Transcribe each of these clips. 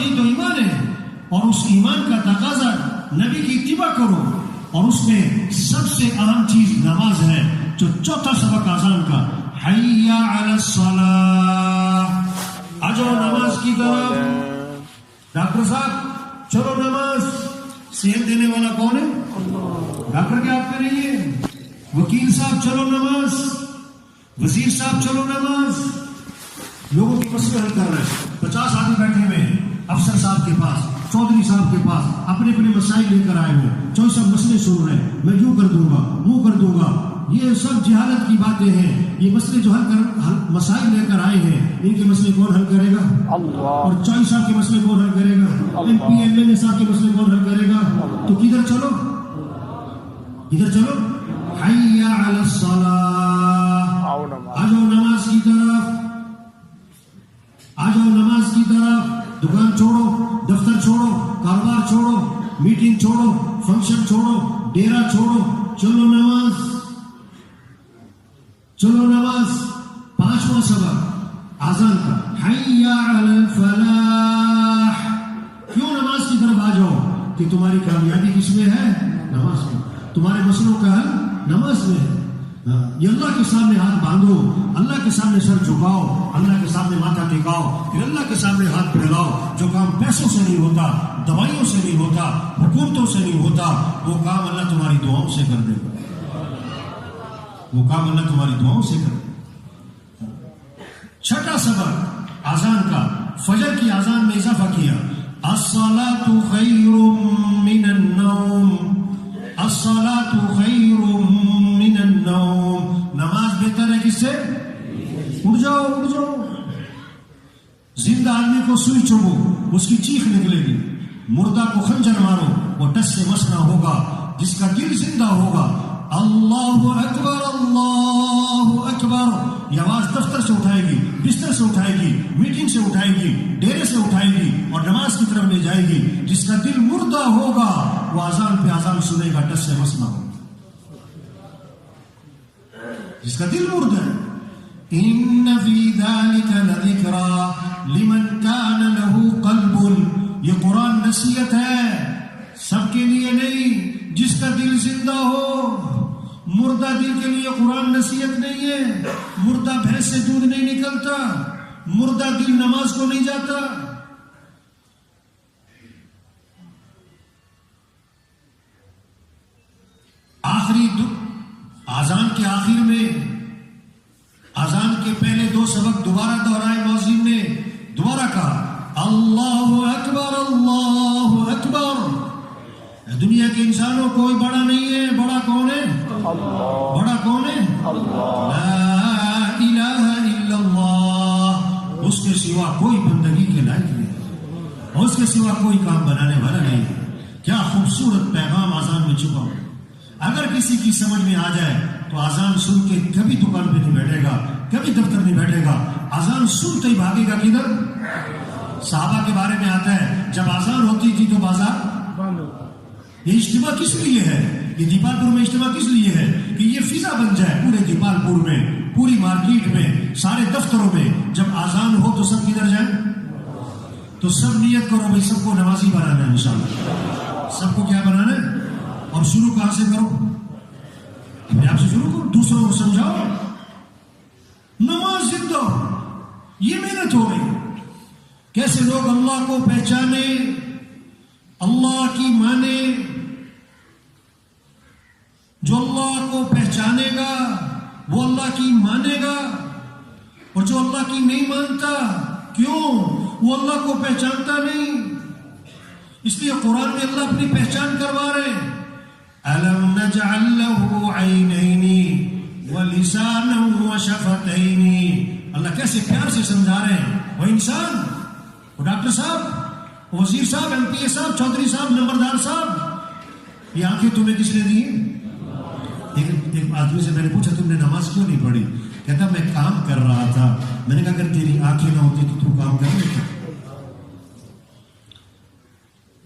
یہی تو ایمان ہے. اور اس ایمان کا تقاضا نبی کی اتباع کرو. اور اس میں سب سے اہم چیز نماز ہے. جو چوتھا سبق اذان کا حی علی الصلاۃ. آجاؤ نماز کی طرف. ڈاکٹر صاحب چلو نماز. صحت دینے والا کون ہے؟ ڈاکٹر کے آپ پہ نہیں ہے. وکیل صاحب چلو نماز. وزیر صاحب چلو نماز. لوگوں کی مسئلے حل کر رہے ہیں. 50 آدمی بیٹھے ہوئے ہیں افسر صاحب کے پاس, چودھری صاحب کے پاس, اپنے اپنے مسائل لے کر آئے ہوئے. چودھری صاحب مسئلے سن رہے ہیں, میں یوں کر دوں گا, وہ کر دوں گا. یہ سب جہالت کی باتیں ہیں. یہ مسئلے جو مسائل لے کر آئے ہیں, ان کے مسئلے کون حل کرے گا؟ اللہ. اور چودھری صاحب کے مسئلے کون حل کرے گا؟ M P M L A صاحب کے مسئلے کون حل کرے گا؟ تو کدھر چلو, ادھر چلو. حی علی الصلاۃ. آ جاؤ نماز کی طرف. آ جاؤ نماز کی طرف. دکان چھوڑو, دفتر چھوڑو, کاروبار چھوڑو, میٹنگ چھوڑو, فنکشن چھوڑو, ڈیرا چھوڑو. چلو نماز. چلو نماز. 5واں سبق اذان کا حی علی الفلاح. کیوں نماز کی طرف آ جاؤ؟ کہ تمہاری کامیابی کس میں ہے؟ نماز میں. تمہارے مسئلوں کا حل نماز میں ہے. یہ اللہ کے سامنے ہاتھ باندھو, اللہ کے سامنے سر جھکاؤ, اللہ کے سامنے ماتھا ٹکاؤ, پھر اللہ کے سامنے ہاتھ پھیلاؤ. جو کام پیسوں سے نہیں ہوتا, دوائیوں سے نہیں ہوتا, حکومتوں سے نہیں ہوتا, وہ کام اللہ تمہاری دعاؤں سے کر دے گا. وہ کام اللہ تمہاری دعاؤں سے کر دے گا. 6واں سبق اذان کا فجر کی اذان میں اضافہ کیا. الصلاۃ خیر من النوم. الصلاۃ خیر من النوم. نماز بہتر ہے کس سے؟ اٹھ جاؤ, اٹھ جاؤ. زندہ آدمی کو سوئی چبھو, اس کی چیخ نکلے گی. مردہ کو خنجر مارو, وہ ٹس سے مسنا ہوگا. جس کا دل زندہ ہوگا, اللہ اکبر اللہ اکبر, یہ آواز دفتر سے اٹھائے گی, بستر سے اٹھائے گی, میٹنگ سے اٹھائے گی, ڈیرے سے اٹھائے گی اور نماز کی طرف لے جائے گی. جس کا دل مردہ ہوگا وہ اذان پہ اذان سنے گا, ٹس سے مسنا ہوگا. جس کا دل مردہ ہے. ان فی ذلک لذکری لمن کان لہ قلب. یہ قرآن نصیحت ہے, سب کے لیے نہیں, جس کا دل زندہ ہو. مردہ دل کے لیے قرآن نصیحت نہیں ہے. مردہ بھینس سے دودھ نہیں نکلتا, مردہ دل نماز کو نہیں جاتا. آخری اذان کے آخر میں, اذان کے پہلے 2 سبق دوبارہ دہرائے مؤذن نے. دوبارہ کہا اللہ اکبر اللہ اکبر. دنیا کے انسانوں کوئی بڑا نہیں ہے. بڑا کون ہے؟ اللہ. بڑا کون ہے؟ اللہ. لا الہ الا اللہ. اس کے سوا کوئی بندگی کے لائق نہیں ہے, اس کے سوا کوئی کام بنانے والا نہیں ہے. کیا خوبصورت پیغام اذان میں چھپا ہو. اگر کسی کی سمجھ میں آ جائے تو اذان سن کے کبھی دکان پہ نہیں بیٹھے گا, کبھی دفتر نہیں بیٹھے گا. اذان سنتے ہی بھاگے گا کدھر؟ صحابہ کے بارے میں آتا ہے جب اذان ہوتی تھی تو بازار. یہ اجتماع کس لیے ہے؟ یہ دیپال پور میں اجتماع کس لیے ہے؟ کہ یہ فضا بن جائے پورے دیپال پور میں, پوری مارکیٹ میں, سارے دفتروں میں. جب اذان ہو تو سب کدھر جائیں؟ تو سب نیت کرو بھائی سب کو نمازی بنانا ہے انشاءاللہ. سب کو کیا بنانا ہے؟ اور شروع کہاں سے کرو؟ اپنے آپ سے شروع کرو, دوسروں کو سمجھاؤ. نماز زندہ ہو, یہ محنت ہو گئی. کیسے لوگ اللہ کو پہچانے, اللہ کی مانے. جو اللہ کو پہچانے گا وہ اللہ کی مانے گا, اور جو اللہ کی نہیں مانتا, کیوں؟ وہ اللہ کو پہچانتا نہیں. اس لیے قرآن میں اللہ اپنی پہچان کروا رہے ہیں. أَلَمْ نَجْعَلْ لَهُ عَيْنَيْنِ وَلِسَانًا وَشَفَتَيْنِ. اللہ کیسے پیار سے سمجھا رہے ہیں. وہ انسان, وہ ڈاکٹر صاحب, وزیر صاحب, ایم پی اے صاحب, چودھری صاحب, نمبردار صاحب, یہ آنکھیں تمہیں کس نے دی ہیں؟ ایک آدمی سے میں نے پوچھا تم نے نماز کیوں نہیں پڑھی؟ کہتا میں کام کر رہا تھا. میں نے کہا اگر تیری آنکھیں نہ ہوتی تو تو کام کر لیتا.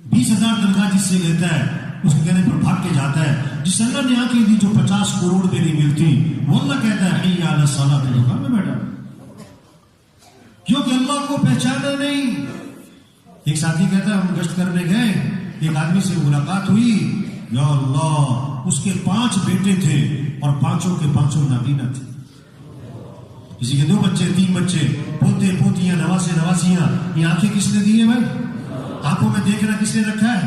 20,000 تنخواہ جس سے لیتا ہے اس کے کہنے پر بھاگ کے جاتا ہے. جس اللہ نے آنکھیں دی جو 50 کروڑ میں نہیں ملتی, وہ اللہ کہتا ہے حی علی الصلاۃ کے دکان میں بیٹھا. کیونکہ اللہ کو پہچانا نہیں. ایک ساتھی کہتا ہے ہم گشت کرنے گئے، ایک آدمی سے ملاقات ہوئی، یا اللہ اس کے 5 بیٹے تھے اور 5 کے 5 نابینا تھے. کسی کے 2 بچے 3 بچے، پوتے پوتیاں نواسے نواسیاں. یہ آنکھیں کس نے دی ہے بھائی؟ آنکھوں میں دیکھنا کس نے رکھا ہے؟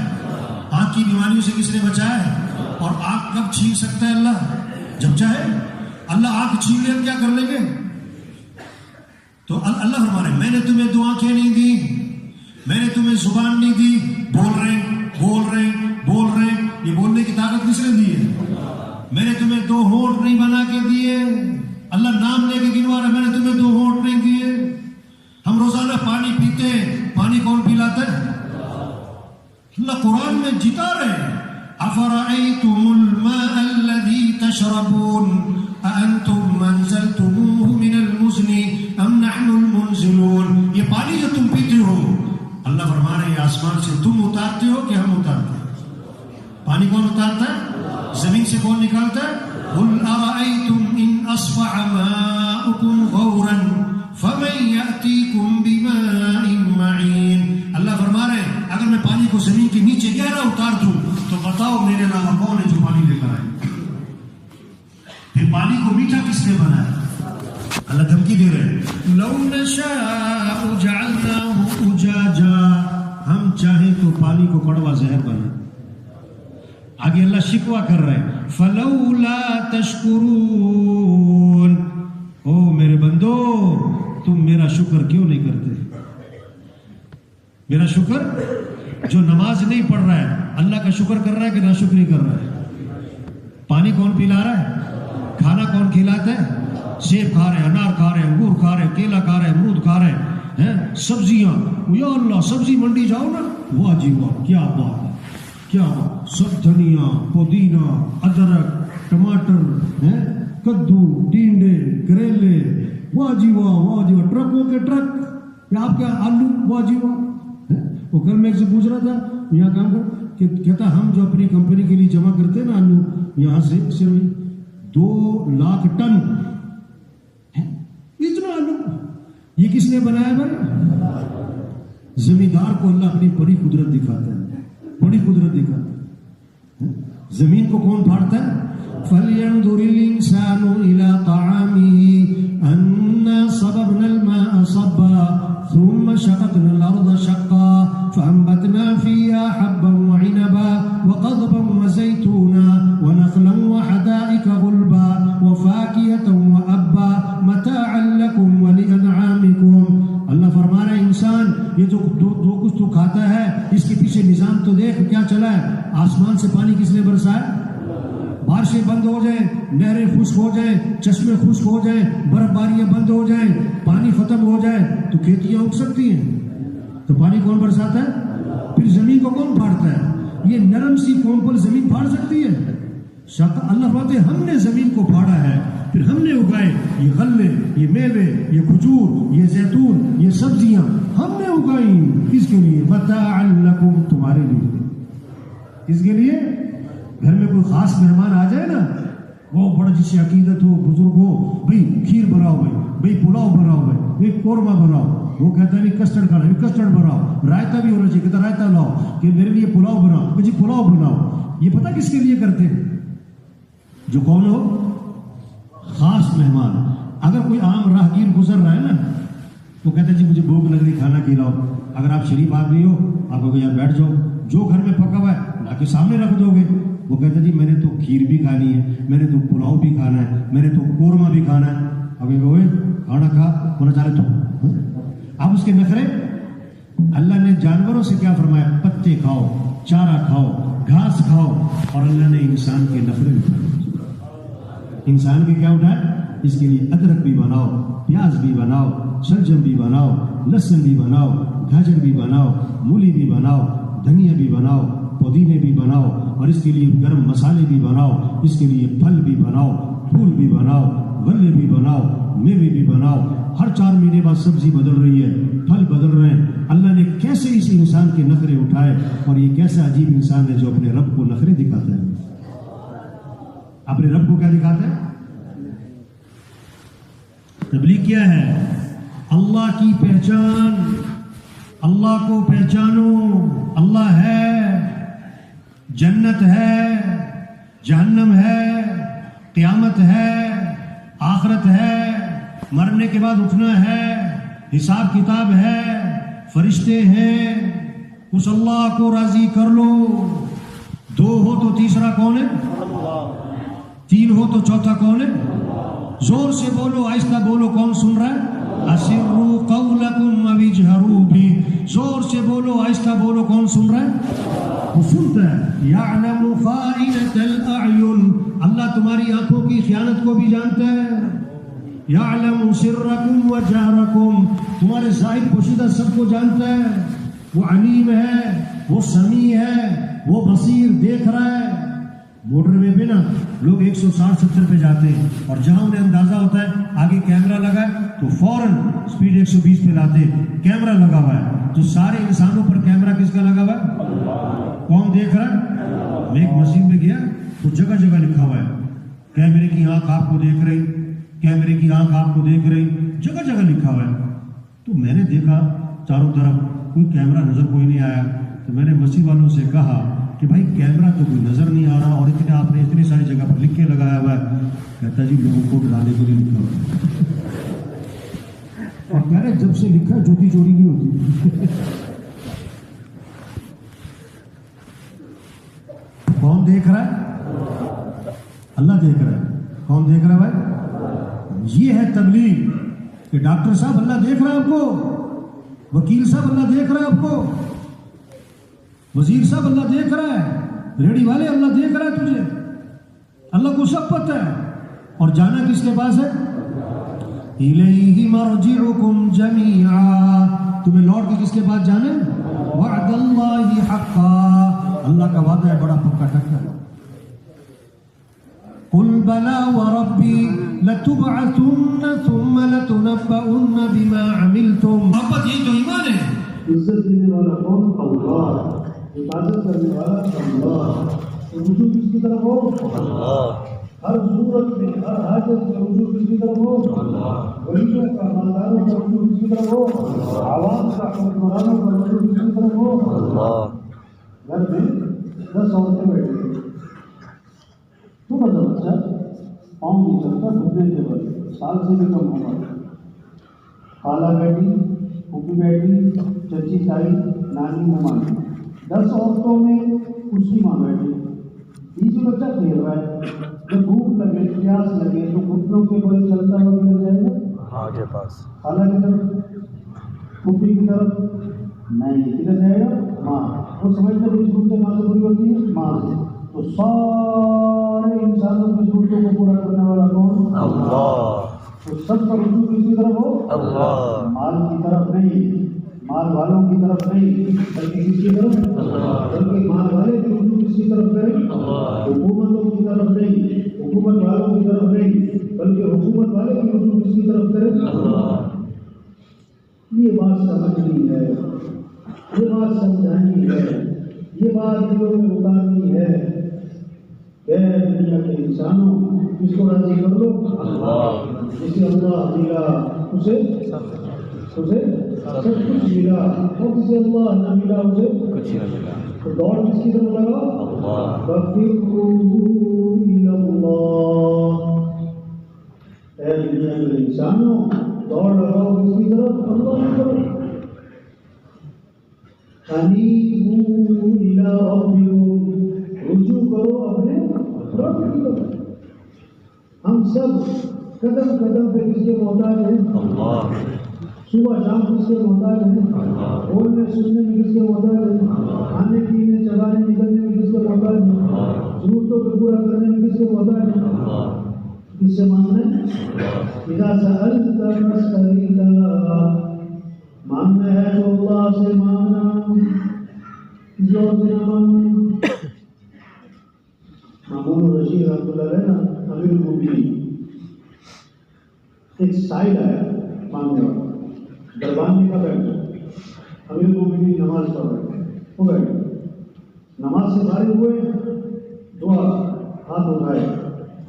آنکھ کی بیماریوں سے کس نے بچایا ہے؟ اور آنکھ کب چھین سکتا ہے اللہ؟ جب چاہے. اللہ آنکھ چھین لے کیا کر لیں گے؟ تو اللہ فرمانے میں نے تمہیں 2 آنکھیں نہیں دی، میں نے تمہیں زبان نہیں دی، بول رہے یہ بولنے کی طاقت کس نے دی ہے؟ میں نے تمہیں 2 ہونٹ نہیں بنا کے دیے. اللہ نام لے کے گنوا رہا، میں نے تمہیں 2 ہونٹ نہیں دیے. ہم روزانہ پانی پیتے ہیں، پانی کون پلاتا ہے؟ اللہ قرآن میں جتا رہے ہیں. افرأيتم الماء الذي تشربون أأنتم أنزلتموه من المزن أم نحن المنزلون. یہ پانی جو تم پیتے ہو، اللہ فرما رہے ہیں آسمان سے تم اتارتے ہو کہ ہم اتارتے ہیں؟ پانی کون اتارتا ہے؟ زمین سے کون نکالتا ہے؟ قل أرأيتم إن أصبح ماؤكم غورا فمن يأتيكم بماء معين. اللہ فرما رہے ہیں اگر میں پانی کو زمین کے نیچے گہرا اتار دوں تو بتاؤ میرے علاوہ کون ہے جو پانی لے کر آئے؟ پھر پانی کو میٹھا کس نے بنایا؟ اللہ دھمکی دے رہے ہیں لو نشاء جعلناه اجاجا. ہم چاہیں تو پانی کو کڑوا زہر بنا. آگے اللہ شکوہ کر رہے ہیں فلولا تشکرون. او میرے بندو تم میرا شکر کیوں نہیں کرتے؟ میرا شکر جو نماز نہیں پڑھ رہا ہے اللہ کا شکر کر رہا ہے کہ ناشکری کر رہا ہے؟ پانی کون پلا رہا ہے؟ کھانا کون کھلاتا ہے؟ سیب کھا رہے ہیں، انار کھا رہے ہیں، انگور کھا رہے ہیں، کیلا کھا رہے ہیں، امرود کھا رہے ہیں، سبزیاں. یا اللہ سبزی منڈی جاؤ نا، واہ جی واہ کیا بات ہے، کیا بات. سب دھنیا، پودینہ، ادرک، ٹماٹر، کدو، ٹینڈے، کریلے، واہ جی واہ، ٹرکوں کے ٹرک. آپ کیا آلو، واہ جی واہ. وہ کل میں ایک سے پوچھ رہا تھا یہاں کام کر کہتا ہم جو اپنی کمپنی کے لیے جمع کرتے ہیں نا آلو یہاں سے 2 لاکھ ٹن اتنا آلو. یہ کس نے بنایا بھائی؟ زمیندار کو اللہ اپنی بڑی قدرت دکھاتا ہے، بڑی قدرت دکھاتا ہے. زمین کو کون پھاڑتا ہے؟ فَلْيَنْظُرِ الْإِنسَانُ إِلَىٰ طَعَامِهِ أَنَّا صَبَبْنَا الْمَاءَ صَبًّا ثم شققنا الأرض شقا فأنبتنا فيها حبا وعنبا وقضبا وزيتونا ونخلا وحدائق غلبا وفاكهة وأبا متاعا لكم ولأنعامكم. اللہ فرما رہا ہے انسان یہ جو کچھ تو کھاتا ہے اس کے پیچھے نظام تو دیکھ کیا چلا ہے. آسمان سے پانی کس نے برسایا؟ بارشیں بند ہو جائیں، نہریں خشک ہو جائیں، چشمے خشک ہو جائیں، برف باریاں بند ہو جائیں، پانی ختم ہو جائے تو کھیتیاں اگ سکتی ہیں. تو پانی کون برساتا ہے؟ پھر زمین کو کون پھاڑتا ہے؟ یہ نرم سی کونپل زمین پھاڑ سکتی ہے؟ اللہ فرماتے ہیں ہم نے زمین کو پھاڑا ہے، پھر ہم نے اگائے یہ غلے، یہ میوے، یہ کھجور، یہ زیتون، یہ سبزیاں ہم نے اگائیں. کس کے لیے؟ متاعا لکم، تمہارے لیے. اس کے لیے گھر میں کوئی خاص مہمان آ جائے نا، وہ بڑا جس سے عقیدت ہو، بزرگ ہو، بھئی کھیر بناؤ، بھئی پلاؤ بناؤ، بھئی قورمہ بناؤ. وہ کہتا ہے کسٹرڈ کھانا ہے، کسٹرڈ بناؤ. رائتا بھی ہونا چاہیے، کہتا رائتا لاؤ کہ میرے لیے پلاؤ بناؤ، کہ جی پلاؤ بناؤ. یہ پتہ کس کے لیے کرتے ہیں؟ جو کون ہو؟ خاص مہمان. اگر کوئی عام راہگیر گزر رہا ہے نا تو کہتا ہے جی مجھے بھوک لگ رہی کھانا کھلاؤ. اگر آپ شریف آدمی ہو آپ کو یار بیٹھ جاؤ، جو گھر میں پکا ہوا ہے لا کے سامنے رکھ دو گے. وہ کہتا ہے جی میں نے تو کھیر بھی کھانی ہے، میں نے تو پلاؤ بھی کھانا ہے، میں نے تو قورمہ بھی کھانا ہے. ابھی وہ کھانا کھا ہونا چاہ رہے تو اب اس کے نخرے. اللہ نے جانوروں سے کیا فرمایا؟ پتے کھاؤ، چارہ کھاؤ، گھاس کھاؤ. اور اللہ نے انسان کے نخرے اٹھائے. انسان کے کیا اٹھائے؟ اس کے لیے ادرک بھی بناؤ، پیاز بھی بناؤ، شلجم بھی بناؤ، لہسن بھی بناؤ، گاجر بھی بناؤ، مولی بھی بناؤ، دھنیا بھی بناؤ، پودینے بھی بناؤ، اور اس کے لیے گرم مسالے بھی بناؤ، اس کے لیے پھل بھی بناؤ، پھول بھی بناؤ، غلے بھی بناؤ، میوے بھی بناؤ. ہر 4 مہینے بعد سبزی بدل رہی ہے، پھل بدل رہے ہیں. اللہ نے کیسے اس انسان کے نخرے اٹھائے، اور یہ کیسا عجیب انسان ہے جو اپنے رب کو نخرے دکھاتا ہے. اپنے رب کو کیا دکھاتا ہے؟ تبلیغ کیا ہے؟ اللہ کی پہچان. اللہ کو پہچانو. جنت ہے، جہنم ہے، قیامت ہے، آخرت ہے، مرنے کے بعد اٹھنا ہے، حساب کتاب ہے، فرشتے ہیں. اس اللہ کو راضی کر لو. دو ہو تو تیسرا کون ہے؟ تین ہو تو چوتھا کون ہے؟ زور سے بولو، آہستہ بولو، کون سن رہا ہے؟ اسروا قولکم او اجہروا بہ. زور سے بولو، آہستہ بولو، کون سن رہا ہے؟ وہ سنتا ہے. یعلم خائنۃ الاعین، اللہ تمہاری آنکھوں کی خیانت کو بھی جانتا ہے. یعلم سرکم و جہرکم، تمہارے ظاہر پوشیدہ سب کو جانتا ہے. وہ علیم ہے، وہ سمیع ہے، وہ بصیر، دیکھ رہا ہے. موٹر وے پہ نا لوگ 160-70 پہ جاتے ہیں اور جہاں انہیں اندازہ ہوتا ہے آگے کیمرہ لگا ہے تو فوراً سپیڈ 120 پہ لاتے ہیں. کیمرہ لگا ہوا ہے تو سارے انسانوں پر کیمرہ کس کا لگا ہوا ہے؟ کون دیکھ رہا ہے؟ میں ایک مسجد میں گیا تو جگہ جگہ لکھا ہوا ہے کیمرے کی آنکھ آپ کو دیکھ رہی، کیمرے کی آنکھ آپ کو دیکھ رہی، جگہ جگہ لکھا ہوا ہے. تو میں نے دیکھا چاروں طرف کوئی کیمرہ نظر کوئی نہیں آیا. تو میں نے مسجد والوں سے کہا کہ بھائی کیمرہ تو کوئی نظر نہیں آ رہا اور اتنے آپ نے اتنی ساری جگہ پر لکھ کے لگایا ہوا ہے. کہتا جی لوگوں کو ڈرانے کے لیے لکھا ہوا ہے. اور کہہ رہے جب سے لکھا جوتی چوری نہیں ہوتی. کون دیکھ رہا ہے؟ اللہ دیکھ رہا ہے. کون دیکھ رہا ہے بھائی؟ یہ ہے تبلیغ کہ ڈاکٹر صاحب اللہ دیکھ رہا ہے آپ کو، وکیل صاحب اللہ دیکھ رہا ہے آپ کو، وزیر صاحب اللہ دیکھ رہا ہے، ریڑھی والے اللہ دیکھ رہا ہے تجھے. اللہ کو سب پتہ ہے. اور جانا کس کے پاس ہے؟ الیہ مرجعکم جمیعا، تمہیں لوٹ کے کس کے پاس جانا ہے؟ وعد اللہ حقا، اللہ کا وعدہ ہے بڑا پکا ٹکا. قل بلا وربی لتبعثن ثم لتنبؤن بما عملتم. محبت یہی تو ایمان ہے. عزت دینے والا کون؟ اللہ. حفاظت کرنے والا اللہ. رجوع کس کی طرف ہو؟ اللہ. ہر صورت میں، ہر حاجت میں رجوع کس کی طرف ہو؟ اللہ. غریبوں کا، مالداروں کا رجوع کس کی طرف ہو؟ اللہ. عوام کا، حکمرانوں کا رجوع کس کی طرف ہو؟ اللہ. گھر میں 10 عورتیں بیٹھی، چھوٹا سا بچہ پاؤں نہیں چلتا، گھٹنے کے بل، سال سے بھی کم ہوگا. خالہ بیٹی، پھوپھی بیٹی، چچی تائی، نانی ممانی، 10 عورتوں میں اس کی ماں بیٹھی. پیچھے بچہ کھیل رہا ہے. جب بھوک لگے، پیاس لگے تو گھٹنوں کے بل چلتا ہوا کدھر جائے گا؟ آگے پاس. خالہ کی طرف، پھوپھی کی طرف نہیں، کدھر جائے گا؟ ماں. وہ سمجھتے ہیں اس گھٹنے کہاں سے پوری ہوتی ہے؟ ماں سے. تو سارے انسانوں کی ضرورتوں کو پورا کرنے والا کون؟ اللہ. تو سب کا رجوع کس کی طرف ہو؟ اللہ. مال کی طرف نہیں، مال والوں کی طرف نہیں، بلکہ کس کی طرف؟ بلکہ مال والے کی رجوع کس کی طرف کریں؟ حکومتوں کی طرف نہیں، حکومت والوں کی طرف نہیں، بلکہ حکومت والے کی رجوع کس کی طرف کریں؟ یہ بات سمجھنی ہے، یہ بات سمجھانی ہے، یہ بات دلوں میں اتارنی ہے. دنیا کے انسانوں اس کو راضی کر لو. جسے اللہ ملا اسے سب کچھ ملا، اور جسے اللہ نہ ملا اسے کچھ نہ ملا. تو دوڑ کس کی طرف لگا؟ فَفِرُّوا إِلَى اللَّهِ. اے دنیا کے انسانوں دوڑ لگاؤ کس کی طرف؟ اللہ کی طرف. أَنِيبُوا إِلَى رَبِّكُمْ، رجوع کرو اپنے رب کی طرف. ہم سب قدم قدم پہ کس کے محتاج ہیں؟ اللہ. صبح شام کس کے محتاج ہیں؟ اللہ. بولنے سننے میں کس کے محتاج ہیں؟ کھانے پینے چلانے نکلنے میں کس کے محتاج ہیں؟ ضرورتوں کو پورا کرنے میں کس کے محتاج ہیں؟ اللہ. کس سے مانگنا ہے؟ اذا سألت فاسأل الله، مانگنا ہے تو اللہ سے مانگنا، زور سے نہ مانگنا. مامون رشید رحمۃ اللہ علیہ نا امیر المومنین، ایک سائل آیا مانگنے والا، دربان کا بیٹھا. امیر المومنین نماز پڑھ رہے، وہ بیٹھے، نماز سے فارغ ہوئے، دعا ہاتھ اٹھائے،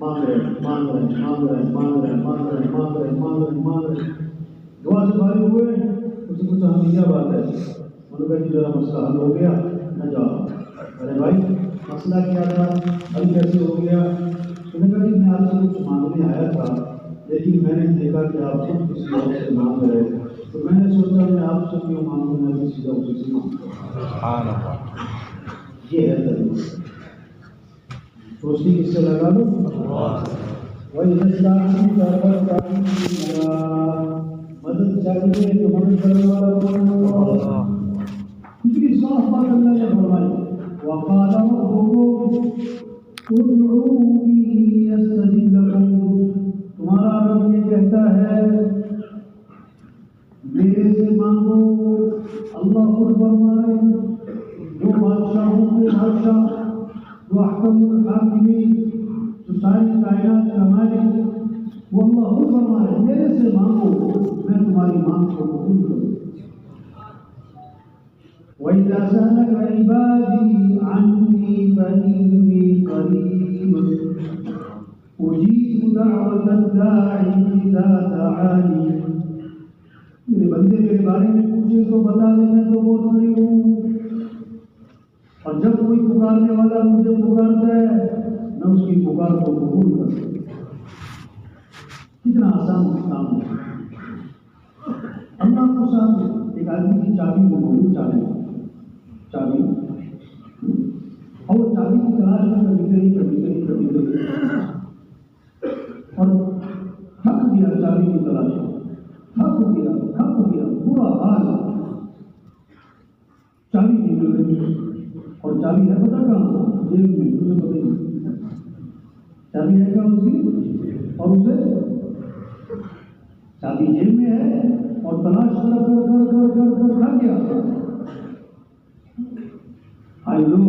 مانگ رہے مانگ رہے مانگ رہے مانگ رہے مانگ رہے مانگ رہے مانگ رہے مانگ رہے. دعا سے فارغ ہوئے، اسے پوچھا ہم کیا بات ہے؟ انہوں نے کہا ذرا مسئلہ حل ہو گیا نہ جاؤ. ارے بھائی مسئلہ کیا تھا، حل کیسے ہو گیا؟ تو نے کہا کہ میں آپ سے کچھ مانگنے آیا تھا، لیکن میں نے دیکھا کہ آپ خود کسی اور سے مانگ رہے، تو میں نے سوچا میں آپ سے کیوں مانگوں، میں بھی سیدھا اسی سے مانگوں۔ یہ ہے طریقہ، دوستی کس سے لگا لو؟ مدد چاہیے تو مدد کرنے والا کون ہے؟ کتنی صاف بات اللہ نے فرمائی، وقال ربكم ادعوني استجب لكم، تمہارا رب یہ کہتا ہے میرے سے مانگو۔ اللہ خود فرمائے جو بادشاہوں کے بادشاہ، جو احکم الحاکمین، جو ساری کائنات کا مالک، وہ اللہ خود فرمائے میرے سے مانگو، میں تمہاری مانگ کو قبول کروں۔ وَإِذَا سَأَلَكَ عِبَادِي عَنِّي فَإِنِّي قَرِيبٌ أُجِيبُ دَعْوَةَ الدَّاعِ إِذَا دَعَانِ، میرے بندے میرے بارے میں پوچھے تو بتا دے میں تو بہت قریب ہوں، اور جب کوئی پکارنے والا مجھے پکارتا ہے میں اس کی پکار کو قبول کرتا ہوں۔ کتنا آسان کام ہے۔ اللہ کو ساتھ ایک آدمی کی چابی کو بولوں، چابی اور وہ چابی کی تلاش میں کبھی کبھی اور تھک گیا، چابی کی تلاش تھک گیا پورا حال، چابی نہیں مل رہی، اور چابی ہے پتہ کہاں؟ جیب میں، مجھے پتہ نہیں چابی ہے کہاں اس کی، اور اسے چابی جیب میں ہے اور تلاش کر تھک گیا۔ آج لوگ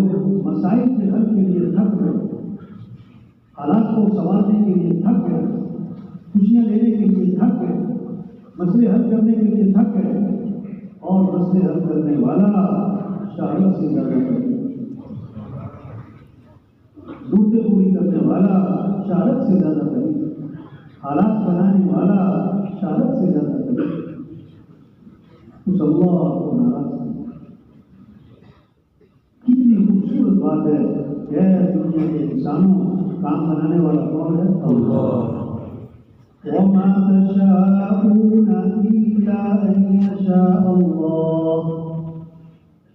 مسائل کے حل کے لیے تھک گئے، حالات کو سنوارنے کے لیے تھک گئے، خوشیاں لینے کے لیے تھک گئے، مسئلے حل کرنے کے لیے تھک گئے، اور مسئلے حل کرنے والا شہرت سے زیادہ ضرورتیں پوری کرنے والا شہرت سے زیادہ قریب، حالات بنانے والا شہرت سے زیادہ قریب، اس اللہ کو ناراض۔ کتنی خوبصورت بات ہے کہ دنیا کے انسانوں کام بنانے والا کون ہے؟ اللہ۔ وَمَا تَشَاءُونَ إِلَّا أَن يَشَاءَ اللَّهُ،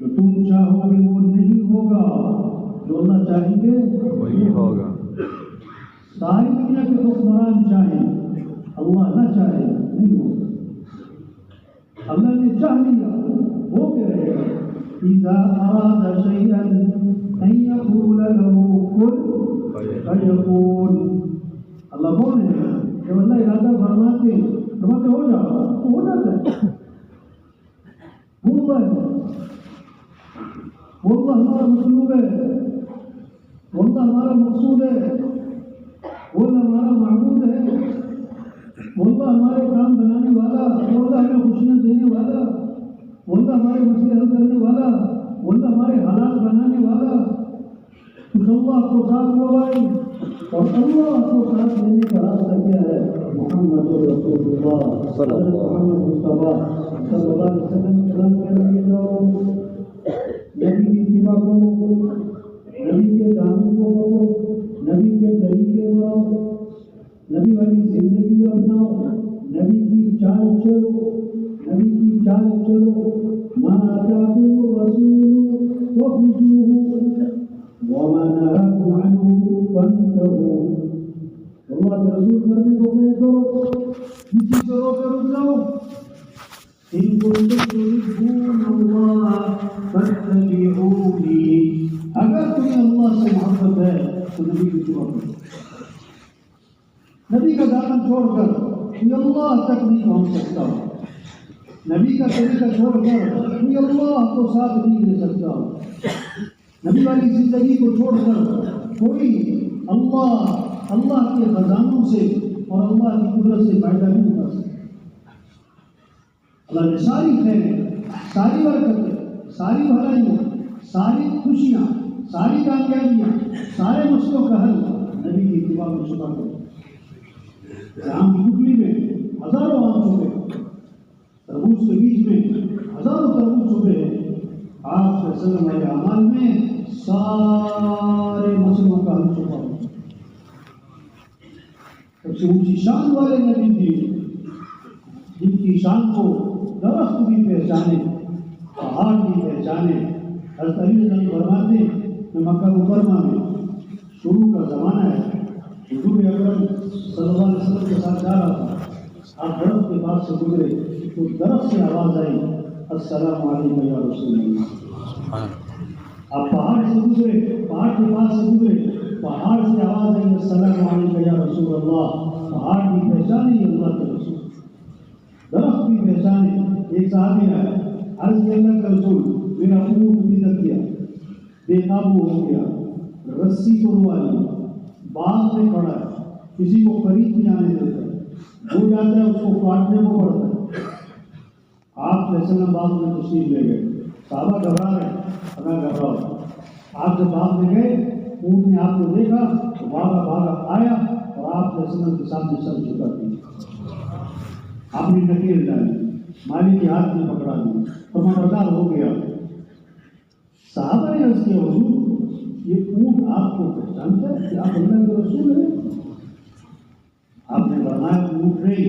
جو تم چاہو گے وہ نہیں ہوگا، جو اللہ چاہیں گے وہی ہوگا۔ ساری دنیا کے حکمران چاہیں، اللہ نہ چاہے نہیں ہوگا۔ اللہ نے چاہ لیا ہو کے رہے گا۔ إِذَا أَرَادَ شَيْئًا أَن يَقُولَ لَهُ كُن فَيَكُونُ، اللہ کون ہے؟ جب اللہ ارادہ فرماتے ہو جاؤ تو ہو جاتا ہے، وہ اللہ ہمارا مطلوب ہے، وہ اللہ ہمارا مقصود ہے، وہ اللہ ہمارا معبود ہے، وہ اللہ ہمارے کام بنانے والا، وہ اللہ ہمیں خوشیاں دینے والا، وہ اللہ ہمارے مسئلے حل کرنے والا، وہ اللہ ہمارے حالات بنانے والا۔ اس اللہ کو ساتھ لو بھائی، اور اللہ کو ساتھ لینے کا راستہ کیا ہے؟ محمد رسول اللہ صلی اللہ مصطفیٰ صلی اللہ علیہ وسلم کے نام کر کے جاؤ، نبی کی اتباع کرو، نبی کے قانون کو کرو، نبی کے طریقے بناؤ، نبی والی زندگی اپناؤ، نبی کی چال چلو، نبی کی چال چلو۔ ما آتاکم الرسول فخذوه وما نهاكم عنه فانتهوا، اللہ کے رسول کرنے کو کہے کرو، کسی سے رو کے رک جاؤ۔ ان کنتم تحبون اللہ فاتبعونی، اگر تمہیں اللہ سے محبت ہے تو نبی کی اتباع کرو۔ نبی کا دامن چھوڑ کر کوئی اللہ تک نہیں پہنچ سکتا، نبی کا طریقہ چھوڑ کر کوئی اللہ کو ساتھ نہیں لے سکتا، نبی والی زندگی کو چھوڑ کر کوئی اللہ کے خزانوں سے اور اللہ کی قدرت سے فائدہ نہیں اٹھا سکتا۔ اللہ نے ساری خیریں، ساری برکتیں، ساری بھلائیاں، ساری خوشیاں، ساری کامیابیاں، سارے مسئلوں کا حل نبی کی اتباع میں چھپا کر۔ آم کی ٹکڑی میں ہزاروں آم چھپے، تربوز کے بیچ میں ہزاروں تربوز چھپے ہیں، آپ صلی اللہ علیہ وسلم والے اعمال میں سارے مسئلوں کا حل چھپا ہوا ہے۔ سب سے اونچی شان والے نبی تھے جن کی شان کو درخت بھی پہچانے، پہاڑ بھی پہچانے۔ حضرت علی رضی اللہ عنہ فرماتے کہ مکہ مکرمہ میں شروع کا زمانہ ہے، حضور اکرم صلی اللہ علیہ وسلم کے ساتھ جا رہا تھا، آپ درخت کے پاس سے گزرے تو درخت سے آواز آئی السلام علیکم یا رسول اللہ۔ آپ پہاڑ سے گزرے، پہاڑ کے پاس سے گزرے، پہاڑ سے آواز آئی السلام علیکم یا رسول اللہ۔ پہاڑ بھی پہچانے اللہ کے رسول، درخت بھی پہچانے۔ ایک صحابی آیا، عرض کیا اللہ کا رسول میرا اونٹ بدک گیا، بے قابو ہو گیا، رسی کو روا لی، باغ میں کھڑا ہے، کسی کو قریب نہیں آنے دیتا، ہو جاتا ہے اس کو کاٹنے کو پڑتا ہے۔ آپ فیصلہ باغ میں تشریف لے گئے، صحابہ گھبرا رہے، ہمیں گھبراؤ۔ آپ جب باغ میں گئے، اونٹ نے آپ کو دیکھا تو بھاگا بھاگا آیا اور آپ فیصلہ کے سامنے سر جھکا دیا، آپ نے نکیل ڈالی، مالی کے ہاتھ میں پکڑا دیا، فرمانبردار ہو گیا۔ صحابہ نے عرض کیا حضور یہ اونٹ آپ کو پہچانتا ہے کہ آپ اللہ کے رسول ہیں؟ آپ نے فرمایا اونٹ نہیں،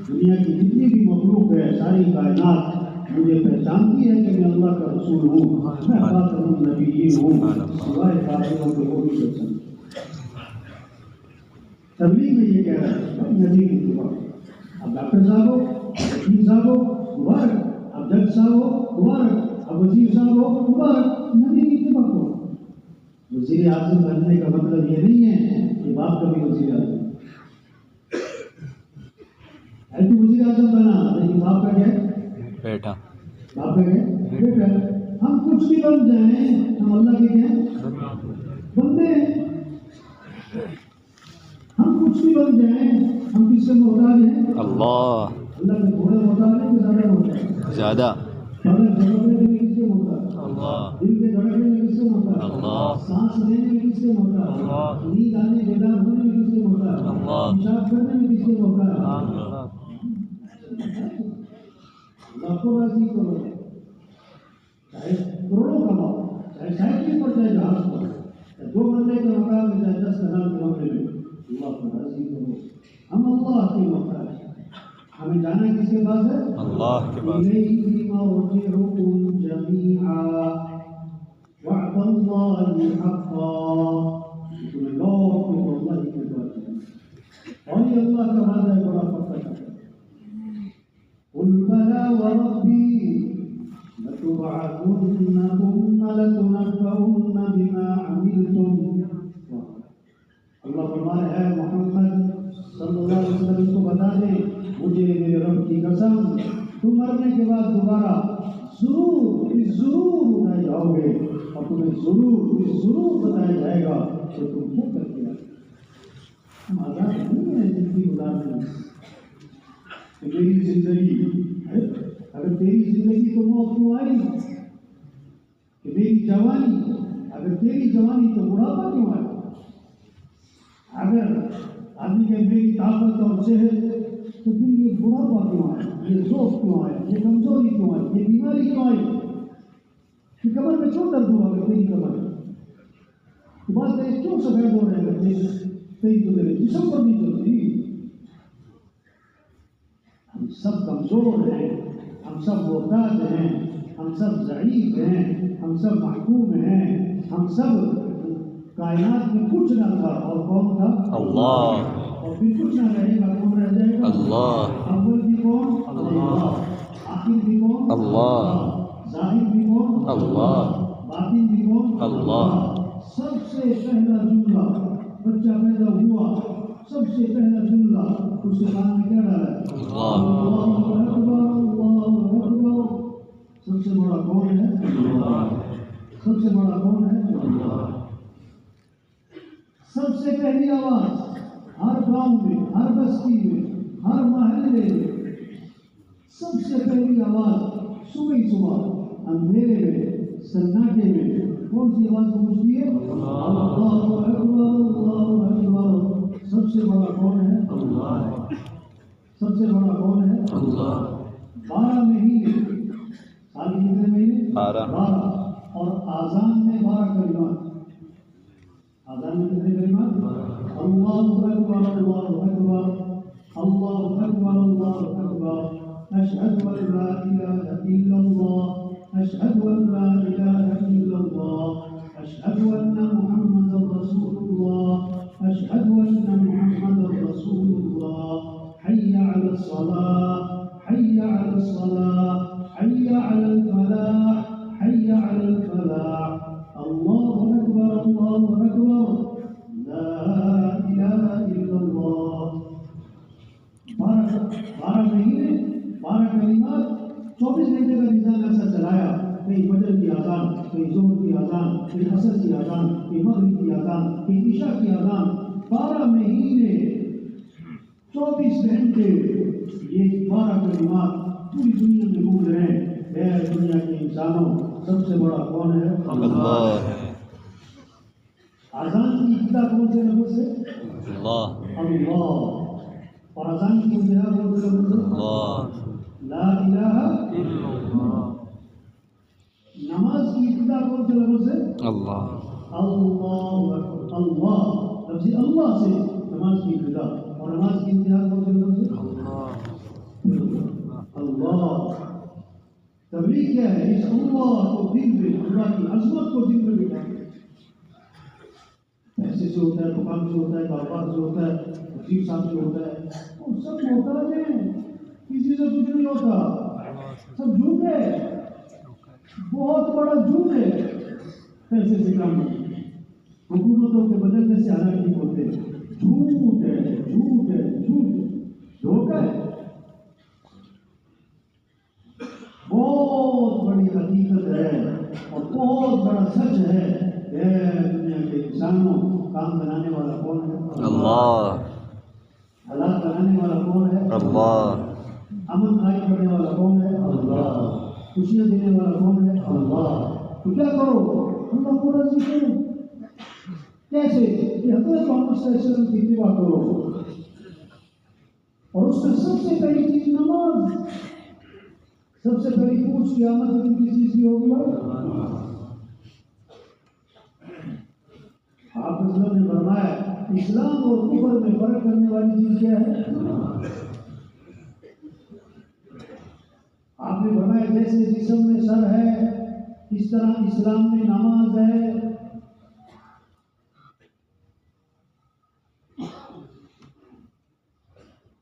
دنیا کی جتنی بھی مخلوق ہے، ساری کائنات مجھے پہچانتی ہے کہ میں اللہ کا رسول ہوں، میں خاتم النبیین ہوں، سوائے کافروں کے وہ بھی پہچانتے۔ تبلیغ میں یہ کہہ رہا ہے نبی کی دعا، اب ڈاکٹر صاحب ہو، وکیل صاحب ہو مبارک، اب جج صاحب ہو مبارک، اب وزیر صاحب ہو مبارک، نبی کی دعا کو۔ وزیر اعظم بننے کا مطلب یہ نہیں ہے کہ باپ کا بھی وزیر اعظم ہے، تو وزیر اعظم بنا لیکن باپ کا کیا بیٹا، باپ کا کیا بیٹا۔ ہم کچھ بھی بن جائیں ہم اللہ کے کیا بندے ہیں، ہم کچھ بھی بن جائیں ہم کس سے محتاج ہیں؟ اللہ کے تھوڑے محتاج ہیں کہ زیادہ محتاج ہیں؟ زیادہ۔ پلک جھپکنے میں کس سے محتاج؟ اللہ۔ دل کے دھڑکنے میں کس سے محتاج؟ اللہ۔ سانس لینے میں کس سے محتاج؟ اللہ۔ نیند آنے بیدار ہونے میں کس سے محتاج؟ اللہ۔ پیشاب کرنے میں کس سے محتاج؟ اللہ۔ اللہ کو راضی کرو، چاہے کروڑوں کماؤ، چاہے سائیکل پر، چاہے جہاز پر، چاہے 2 مرلے کے مکان میں، چاہے 10 کنال کے کمرے میں، اللہ کو راضی کرو۔ ہم اللہ کے محتاج ہیں، ہمیں جانا کس کے پاس ہے؟ اللہ کے پاس۔ الیہ مرجعکم جمیعا وعد اللہ حقا، تمہیں لوٹ کے تو اللہ ہی کے پاس ہے، اور یہ اللہ کا وعدہ ہے بڑا پکا ہے۔ قل بلى وربي لتبعثن ثم لتنبؤن بما عملتم۔ اللہ فرماتا ہے محمد صلی اللہ علیہ وسلم کو بتا دیں، مجھے میرے رب کی قسم تم مرنے کے بعد دوبارہ ضرور اٹھائے جاؤ گے، اور تمہیں ضرور بتایا جائے گا کہ تم کیا کر کے آئے۔ ہم آزاد نہیں ہیں زندگی گزارنے میں کہ میری زندگی، اگر تیری زندگی تو موت کیوں آئی؟ کہ میری جوانی، اگر تیری جوانی تو بڑھاپا کیوں آئی؟ اگر آدمی کہ میری طاقت اور صحت تو پھر یہ بڑھاپا کیوں آئے، یہ ضعف کیوں آئے، یہ کمزوری کیوں آئی، یہ بیماری کیوں آئی؟ کہ کمر میں کیوں درد ہوا اگر تیری کمر ہے تو بات ہے کیوں سفید ہو رہے گا تیری تو میرے جسم پر نہیں چلتی۔ ہم سب کمزور ہیں، ہم سب محتاج ہیں، ہم سب ضعیف ہیں، ہم سب محکوم ہیں، ہم سب کائنات میں کچھ نہ تھا اور کون تھا؟ اللہ۔ اور پھر کچھ نہ رہے گا، کون رہ جائے گا؟ اللہ۔ اول بھی کون؟ اللہ۔ آخر بھی کون؟ اللہ۔ ظاہر بھی کون؟ اللہ۔ باطن بھی کون؟ اللہ۔ سب سے پہلا جملہ بچہ پیدا ہوا، سب سے پہلا جملہ اس کے کان میں کیا ڈالا ہے؟ اللہ اکبر، اللہ اکبر۔ سب سے بڑا کون ہے؟ اللہ۔ سب سے بڑا کون ہے؟ اللہ۔ سب سے پہلی آواز ہر گاؤں میں، ہر بستی میں، ہر محلے میں، سب سے پہلی آواز صبح اندھیرے میں، سناٹے میں کون سی آواز پہنچتی ہے؟ اللہ اکبر، اللہ اکبر۔ سب سے بڑا کون ہے؟ اللہ۔ سب سے بڑا کون ہے؟ اللہ۔ 12 مہینے، سال کے کتنے مہینے؟ 12۔ اور آذان میں 12 کلمات آزان میں کتنے کلمات؟ اللہ اکبر اللہ اکبر اللہ اکبر اللہ اکبر اشہد ان لا الہ الا اللہ اشہد ان لا الہ الا اللہ اشہد ان محمد رسول اللہ اشہد ان محمد رسول اللہ حی علی الصلاۃ حی علی الصلاۃ حی علی الفلاح حی علی الفلاح اللہ اکبر لا الہ الا اللہ. 12 مہینے 12 کلمات 24 گھنٹے کا نظام ایسا چلایا. کہیں فجر کی اذان، کہیں ظہر کی اذان، کہیں عصر کی اذان، کہیں مغرب کی اذان، کہیں عشاء کی اذان. 12 مہینے 24 گھنٹے یہ 12 کلمات پوری دنیا میں گونج رہے ہیں. اے دنیا کے انسانوں، سب سے بڑا کون ہے؟ اللہ ہے. اذان کی ابتدا کون سے لفظ سے؟ اللہ. اور اذان کی انتہا کون سے لفظ سے؟ اللہ. لا الہ الا اللہ. نماز کی ابتدا کون سے لفظ سے؟ اللہ. اللہ اکبر. اللہ لفظ اللہ سے نماز کی ابتدا. اور نماز کی انتہا کون سے لفظ سے؟ اللہ. تبلیغ کیا ہے؟ اس اللہ کو دل میں، اللہ کی عظمت کو دل میں بٹھا کے. پیسے سے ہوتا ہے، دکان سے ہوتا ہے، کاروبار سے ہوتا ہے، وزیر صاحب سے ہوتا ہے، وہ سب ہوتا ہے. کسی سے کچھ نہیں ہوتا، سب جھوٹ ہے. بہت بڑا جھوٹ ہے. پیسے سے کام حکومتوں کے بدلنے سے حالات نہیں ہوتے. جھوٹ ہے، جھوٹ ہے، جھوٹ ہے، دھوکہ ہے. بہت بڑی حقیقت ہے اور بہت بڑا سچ ہے. دنیا کے انسانوں، کام بنانے والا کون ہے؟ اللہ. حالات بنانے والا کون ہے؟ اللہ. امن قائم کرنے والا کون ہے؟ اللہ. خوشیاں دینے والا کون ہے؟ اللہ. تو کیا کرو؟ اللہ کو راضی کرو. کیسے؟ کہ حضرت محمد صلی اللہ علیہ وسلم کی اتباع کرو. اور اس میں سب سے پہلی چیز نماز. سب سے پہلی پوچھ قیامت میں کس چیز کی ہوگی؟ آپ اسلام نے فرمایا اسلام اور کفر میں فرق کرنے والی چیز کیا ہے؟ آپ نے فرمایا جیسے جسم میں سر ہے اس طرح اسلام میں نماز ہے.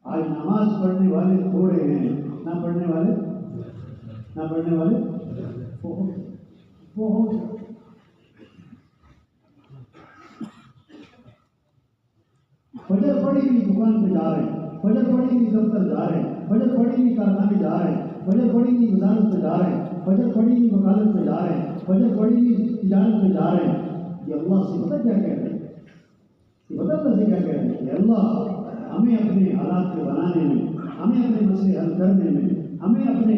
آج نماز پڑھنے والے تھوڑے ہیں، نہ پڑھنے والے بہت. فجر پڑھی ہوئی دکان پہ جا رہے ہیں، فجر پڑھی ہوئی دفتر جا رہے ہیں، فجر پڑھی ہوئی کارخانے جا رہے ہیں، فجر پڑھی ہوئی وزارت پہ جا رہے ہیں، فجر پڑھی ہوئی وکالت پہ جا رہے ہیں، فجر پڑھی ہوئی تجارت پہ جا رہے ہیں. یہ اللہ سے پتہ کیا کہہ رہے ہیں؟ یہ پتہ اللہ سے کیا کہہ رہے ہیں کہ اللہ ہمیں اپنے حالات کے بنانے میں، ہمیں اپنے مسئلے حل کرنے میں، ہمیں اپنے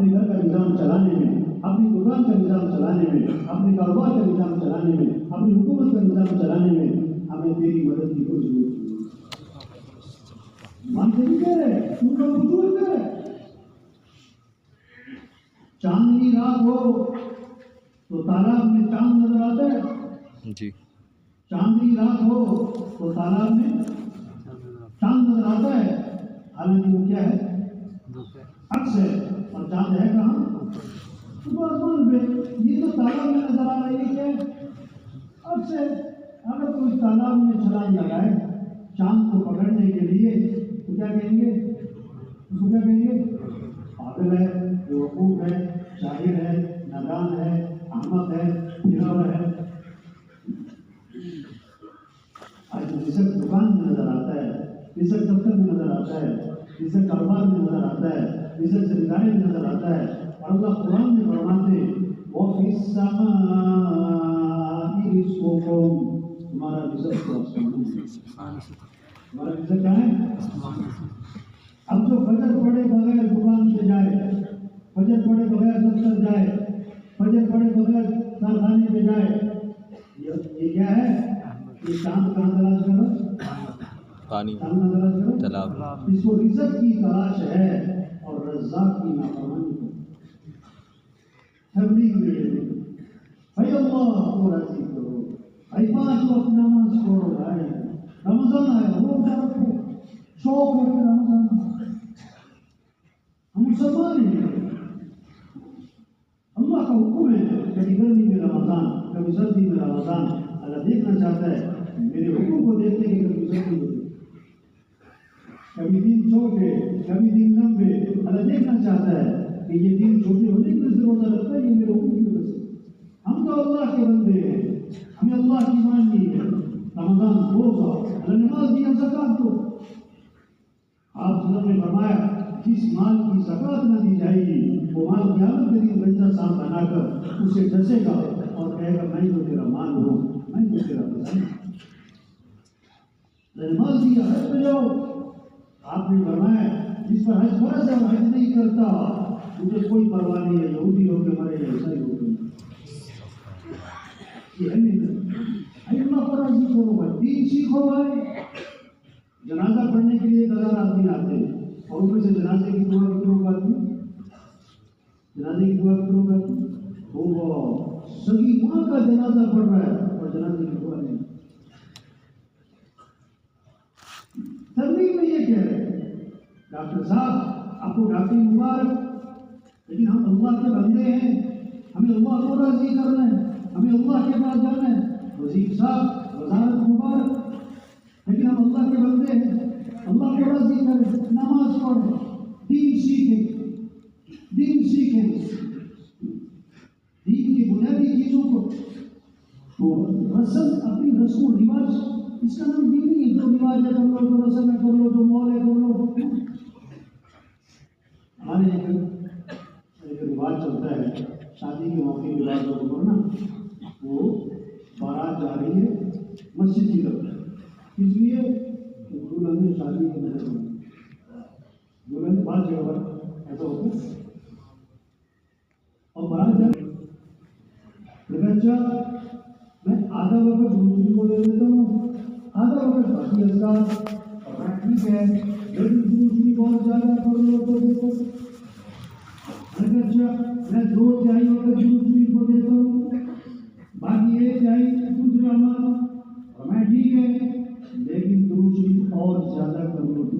گھر کا نظام چلانے میں، اپنی دکان کا نظام چلانے میں، اپنے کاروبار کا نظام چلانے میں، اپنی حکومت کا نظام چلانے میں ہمیں تیری مدد کی کوئی ضرورت نہیں. مانتے نہیں کہہ رہے، ان کا وجود ہے. چاندنی رات ہو تو تالاب میں چاند نظر آتا ہے جی. چاندنی رات ہو تو تالاب میں چاند نظر آتا ہے. حالانکہ وہ کیا ہے؟ عکس ہے. اور چاند ہے کہاں؟ آسمان پہ. یہ تو تالاب میں نظر آ رہا ہے، یہ کیا ہے؟ عکس ہے. اگر کوئی تالاب میں چھلانگ لگائے چاند کو پکڑنے کے لیے تو کیا کہیں گے؟ اس کو کیا کہیں گے؟ پاگل ہے، بیوقوف ہے، شاعر ہے، نادان ہے، احمق ہے، پھراور ہے. آج رزق دکان میں نظر آتا ہے، رزق دفتر میں نظر آتا ہے، رزق کاروبار میں نظر آتا ہے، رزق زمینداری میں نظر آتا ہے. اور اللہ قرآن میں فرماتے وَفِي السَّمَاءِ رِزْقُكُمْ. ہمارا رزق تو آسمان میں. ہمارا رزق کیا ہے؟ اب جو فجر پڑے بغیر دکان پہ جائے، فجر پڑے بغیر دفتر جائے، فجر پڑے بغیر کارخانے پہ جائے، یہ کیا ہے؟ یہ چاند کہاں تلاش کرو؟ پانی. چاند تلاش کرو؟ تالاب. اس کو رزق کی تلاش ہے اور رزاق کی نافرمانی ہے. تبلیغ میں اے اللہ کو راضی کرو، اے 5 وقت ہے رمضان آیا روزہ رکھو شوق ہے کہ رمضان ہم مسلمان ہیں اللہ کا حکم ہے کبھی گرمی میں رمضان کبھی سردی میں رمضان اللہ دیکھنا چاہتا ہے میرے حکم کو دیکھتے کہ کبھی سردی ہو کبھی دن چھوٹے کبھی دن لمبے اللہ دیکھنا چاہتا ہے کہ یہ دن چھوٹے ہونے کی وجہ سے روزہ رکھتا ہے یہ میرے حکم کی وجہ سے ہم تو اللہ کے بندے ہیں ہمیں اللہ کی ماننی ہے رمضان روزہ اللہ نماز دیا زکات دو آپ نے فرمایا جس مال کی زکات نہ دی جائے گی وہ مال قیامت کے دن بندہ سام بنا کر اسے ڈسے گا اور کہے گا میں تو تیرا مال ہوں میں تو تیرا پسند نماز دیا حج پہ جاؤ آپ نے فرمایا جس پر حج فرض ہے وہ حج نہیں کرتا مجھے کوئی پرواہ نہیں ہے یہودی ہو کے مرے یا عیسائی ہو کے یہ اللہ پر راضی کرو بھائی دین سیکھو بھائی جنازہ پڑھنے کے لیے 1000 آدمی آتے ہیں اور ان میں سے جنازے کی دعا کتنوں کا آتی جنازے کی دعا کتنوں کا آتی وہ سگی ماں کا جنازہ پڑھ رہا ہے اور جنازے کی دعا نہیں ترغیب میں یہ کہہ رہے ہیں ڈاکٹر صاحب آپ کو ڈاکٹر مبارک لیکن ہم اللہ کے بندے ہیں ہمیں اللہ کو راضی کرنا ہے ہمیں اللہ کے پاس جانا ہے وزیر صاحب وزارت مبارک لیکن ہم اللہ کے بندے ہیں اللہ کو راضی کریں نماز پڑھیں دین سیکھیں دین کی بنیادی چیزوں کو تو رسم اپنی رسم و رواج اس کا نام دین نہیں ہے جو رواج ہے کر لو جو رسم ہے کر لو جو مول ہے کر لو ہمارے ایک رواج چلتا ہے شادی کے موقع کے بعد لوگوں کو نا وہ بارات جا رہی ہے مسجد کی طرف اس لیے دلہن نے شادی کی محنت کی دلہن بعض جگہ پر ایسا ہوتا ہے اور بارات جا لیکن اچھا میں آدھا وقت دوسری کو دے دیتا ہوں آدھا وقت باقی اذکار اور ٹھیک ہے لیکن دوسری بہت زیادہ کر لو تو دیکھو اچھا میں 2 تہائی وقت دوسری کو دیتا ہوں باقی 1 تہائی دوسرے عمل اور میں ٹھیک ہے لیکن دوسری اور زیادہ کر لو تو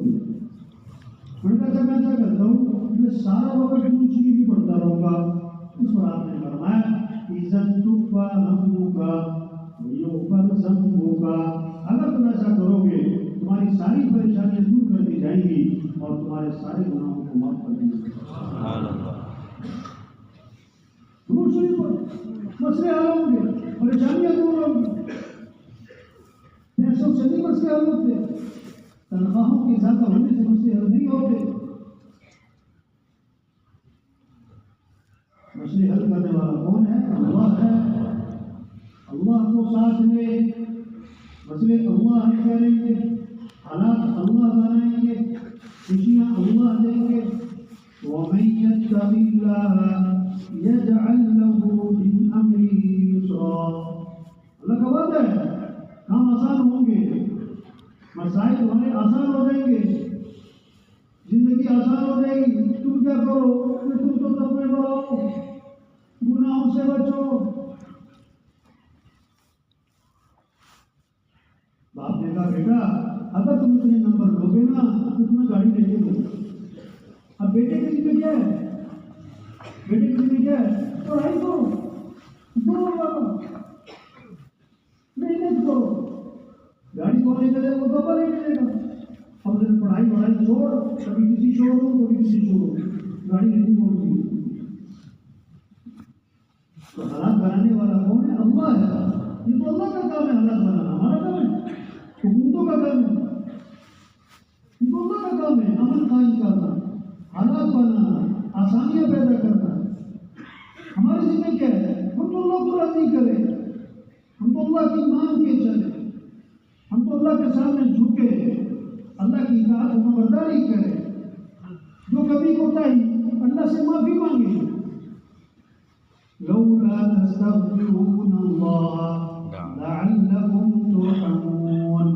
میں ایسا کرتا ہوں میں سارا وقت دوسری بھی پڑھتا رہوں گا اس پر آپ نے فرمایا عزت تکفا ہم ہوگا اوپر سب ہوگا اگر تم ایسا کرو گے تمہاری ساری پریشانیاں دور کر دی جائیں گی اور تمہارے سارے گناہوں کو معاف کر دی جائیں گی دوسری پر مسئلے حل ہوں گے پریشانیاں دور ہوں گی پیسوں سے نہیں مسئلے حل ہوتے تنخواہوں کے زیادہ ہونے سے مسئلے حل نہیں ہوتے مسئلے حل کرنے والا کون ہے اللہ ہے اللہ کو ساتھ لے مسئلے اللہ حل کریں گے حالات اللہ بنائیں گے خوشیاں اللہ دیں گے وَمَن يَتَّقِ اللَّهَ يَجْعَلْ لَهُ مِنْ أَمْرِهِ يُسْرًا اللہ کا وعدہ ہے کام آسان ہوں گے مسائل تمہارے آسان ہو جائیں گے زندگی آسان ہو جائے گی تم کیا کرو کہ تم تو تقوی بڑھاؤ گناہوں سے بچو باپ نے کہا بیٹا اگر تم اتنے نمبر لو گے نا تو تمہیں گاڑی لے کے دو اب بیٹے کے لیے کیا ہے بیٹے کے لیے کیا ہے پڑھائی کرو محنت کرو گاڑی کو لے کے وہ تو لے کے دے گا اب جب پڑھائی چھوڑ کبھی کسی چھوڑ دو کبھی کسی چھوڑو گاڑی نہیں چھوڑتی تو حالات بنانے والا کون ہے اللہ ہے یہ تو اللہ کا کام ہے حالات بنانا ہمارا کام ہے حکومتوں کا کام ہے یہ تو اللہ کا کام ہے امن قائم کرنا حالات بنانا آسانیاں پیدا کرنا ہماری ذمہ کیا ہے ہم تو اللہ کو راضی کریں ہم تو اللہ کی مان کے چلیں ہم تو اللہ کے سامنے جھکے اللہ کی اطاعت و برداری کریں جو کبھی کوتاہی اللہ سے معافی مانگے لولا تستغفرون اللہ لعلکم ترحمون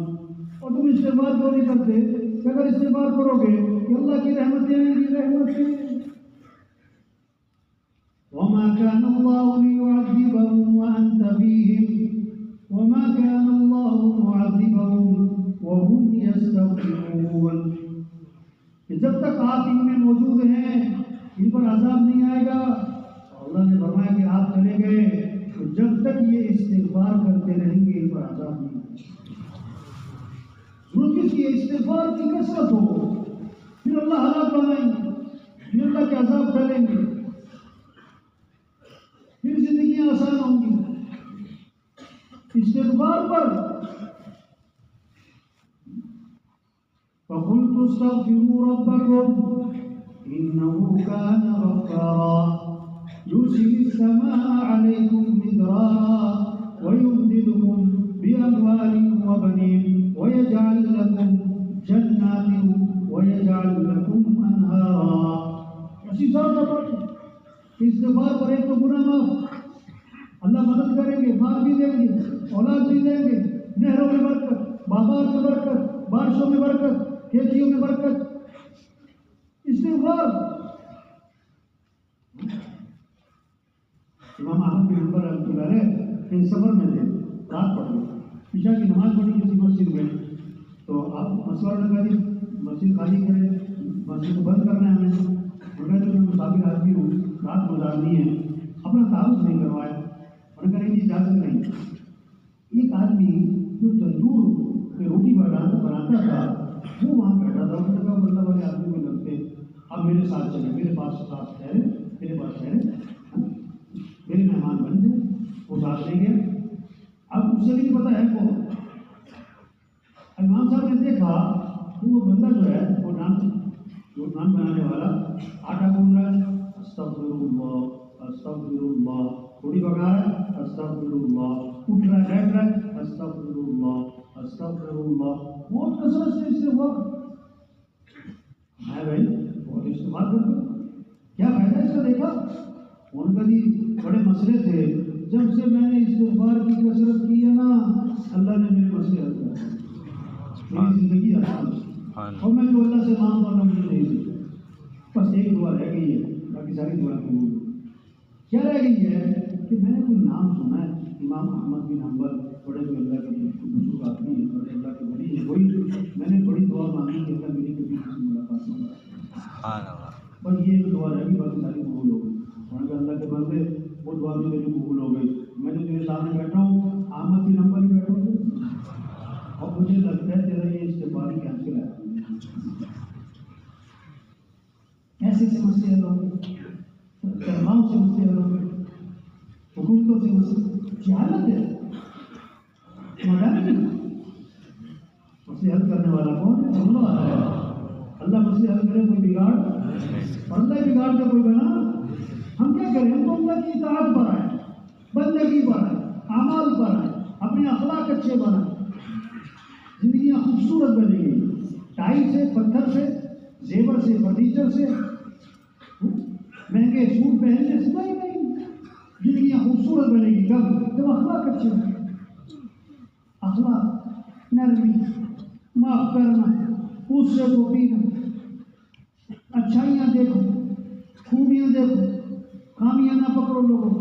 اور تم استغفار کیوں نہیں کرتے کہ اگر استغفار کرو گے کہ اللہ کی رحمتیں آئیں گی رحمتیں وما كان الله ليعذبهم وأنت فيهم وما كان الله معذبهم پر عذاب نہیں آئے. ضرورت کس کی ہے؟ استغفار کی کثرت ہو، پھر اللہ حالات بنائیں گے، پھر اللہ کے عذاب ٹلیں گے، پھر زندگیاں آسان ہوں گی. استغفار پر فَقُلْتُ اسْتَغْفِرُوا رَبَّكُمْ إِنَّهُ كَانَ غَفَّارًا يُرْسِلِ السَّمَاءَ عَلَيْكُمْ مِدْرَارًا وَيُمْدِدْكُمْ بِأَمْوَالٍ وَبَنِينَ وَيَجْعَلْ لَكُمْ جَنَّاتٍ وَيَجْعَلْ لَكُمْ أَنْهَارًا. اسی طرح پر استغفار پر ایک تو گناہ معاف، اللہ مدد کریں گے، مال بھی دیں گے، اولاد بھی دیں گے، نہروں میں برکت، باغات میں برکت، بارشوں میں برکت، کھیتیوں میں برکت. استغفار. امام احمد بن حنبل رحمۃ اللہ علیہ کہیں سفر میں تھے، رات پڑ گئی، عشاء کی نماز پڑھی کسی مسجد میں، تو آپ مشورہ لگا دی مسجد خالی کرے، مسجد کو بند کرنا ہے ہمیں. میں مسافر آدمی ہوں، رات گزارنی ہے، اپنا تعارف نہیں کروایا، انہوں نے کہا کہ اجازت نہیں. ایک آدمی جو تندور پہ روٹی بناتا تھا وہ وہاں بیٹھا تھا. انہوں نے کہا مطلب والے آدمی کو لگتے آپ میرے ساتھ چلیں، میرے پاس ساتھ ٹھہرے، میرے پاس ٹھہرے، میرے مہمان بن جائے. وہ ساتھ لے گیا. اب اس سے نہیں پتا ہے کون. امام صاحب نے دیکھا کہ وہ بندہ جو ہے وہ نان بنانے والا آٹا گوندھ رہا ہے، استغفر اللہ استغفر اللہ، روٹی پکا رہا ہے، استغفر اللہ، اٹھ رہا ہے، بیٹھ رہا ہے، استغفر اللہ استغفر اللہ. بہت کثرت سے اس سے ہوا ہے بھائی، بہت استعمال کرتے کیا فائدہ اس کا دیکھا. ان کا جی بڑے مسئلے تھے، جب سے میں نے استغفار کی کثرت کی ہے نا اللہ نے میرے مسئلے حل کر دیے، میری زندگی آسان ہے. اور میں جو اللہ سے مانگتا ہوں مجھے نہیں دیتا. بس ایک دعا رہ گئی ہے، باقی ساری دعا قبول. کیا رہ گئی ہے کہ میں نے کوئی نام سنا ہے امام احمد بن حنبل، بڑے جو اللہ کے بزرگ آدمی ہیں، بڑے اللہ کے بڑی ہیں، وہی میں نے بڑی دعا مانگی کہ اللہ میری کبھی کسی ملاقات نہیں ہوگا. بس یہ ایک دعا رہ گئی، باقی ساری قبول ہو گئی. اللہ کے بندے وہ دعا بھی میری قبول ہو گئی. میں جو تیرے سامنے بیٹھا ہوں احمد بن حنبل ہی بیٹھا ہوں، اور مجھے لگتا ہے تیرا یہ استغفار کینسل ہے. ایسے سے مسئلے حل ہوں گے، تمام سے مسئلے حل ہوں گے، حکومتوں سے مسئلے. جہالت ہے، مسئلے حل کرنے والا کون ہے؟ اللہ ہے. اللہ مسئلے حل کرے، کوئی بگاڑ، اور اللہ بگاڑ کا کوئی بنا. ہم کیا کریں؟ ہم تو اللہ کی اطاعت پر آئے، بندگی پر آئے، اعمال پر آئے، اپنے اخلاق اچھے بنائیں، زندگیاں خوبصورت بنے گی. ٹائل سے، پتھر سے، زیور سے، فرنیچر سے، مہنگے سوٹ پہننے سے نہیں. زندگیاں خوبصورت بنے گی کب؟ جب اخلاق اچھے ہوں. اخلاق، نرمی، معاف کرنا، غصے کو پینا، اچھائیاں دیکھو، خوبیاں دیکھو، خامیاں نہ پکڑو لوگوں.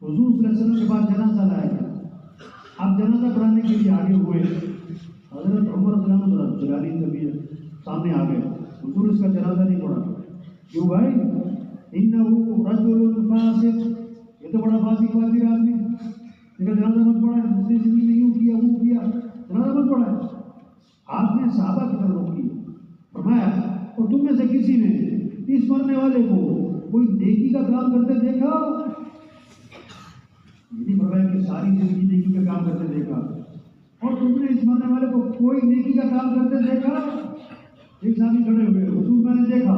حضور صلی اللہ علیہ وسلم کے بعد جنازہ لایا گیا. آپ جنازہ پڑھانے کے لیے آگے ہوئے. حضرت عمر رضی اللہ عنہ جلالی طبیعت سامنے آ گئے. حضور اس کا جنازہ نہیں پڑھا. کیوں بھائی؟ انہ رجل فاسق، یہ تو بڑا فاسق آدمی، اس کا جنازہ مت پڑھا ہے، اس نے زندگی میں یوں کیا وہ کیا، جنازہ مت پڑھا ہے. آپ نے صحابہ کی طرف رخ کیا، فرمایا اور تم میں سے کسی نے اس مرنے والے کو کوئی نیکی کا کام کرتے دیکھا؟ یہ فرمایا کہ ساری زندگی نیکی کا کام کرتے دیکھا. اور تم نے اس مرنے والے کو کوئی نیکی کا کام کرتے دیکھا؟ ایک صحابی کھڑے ہوئے، حضور میں نے دیکھا.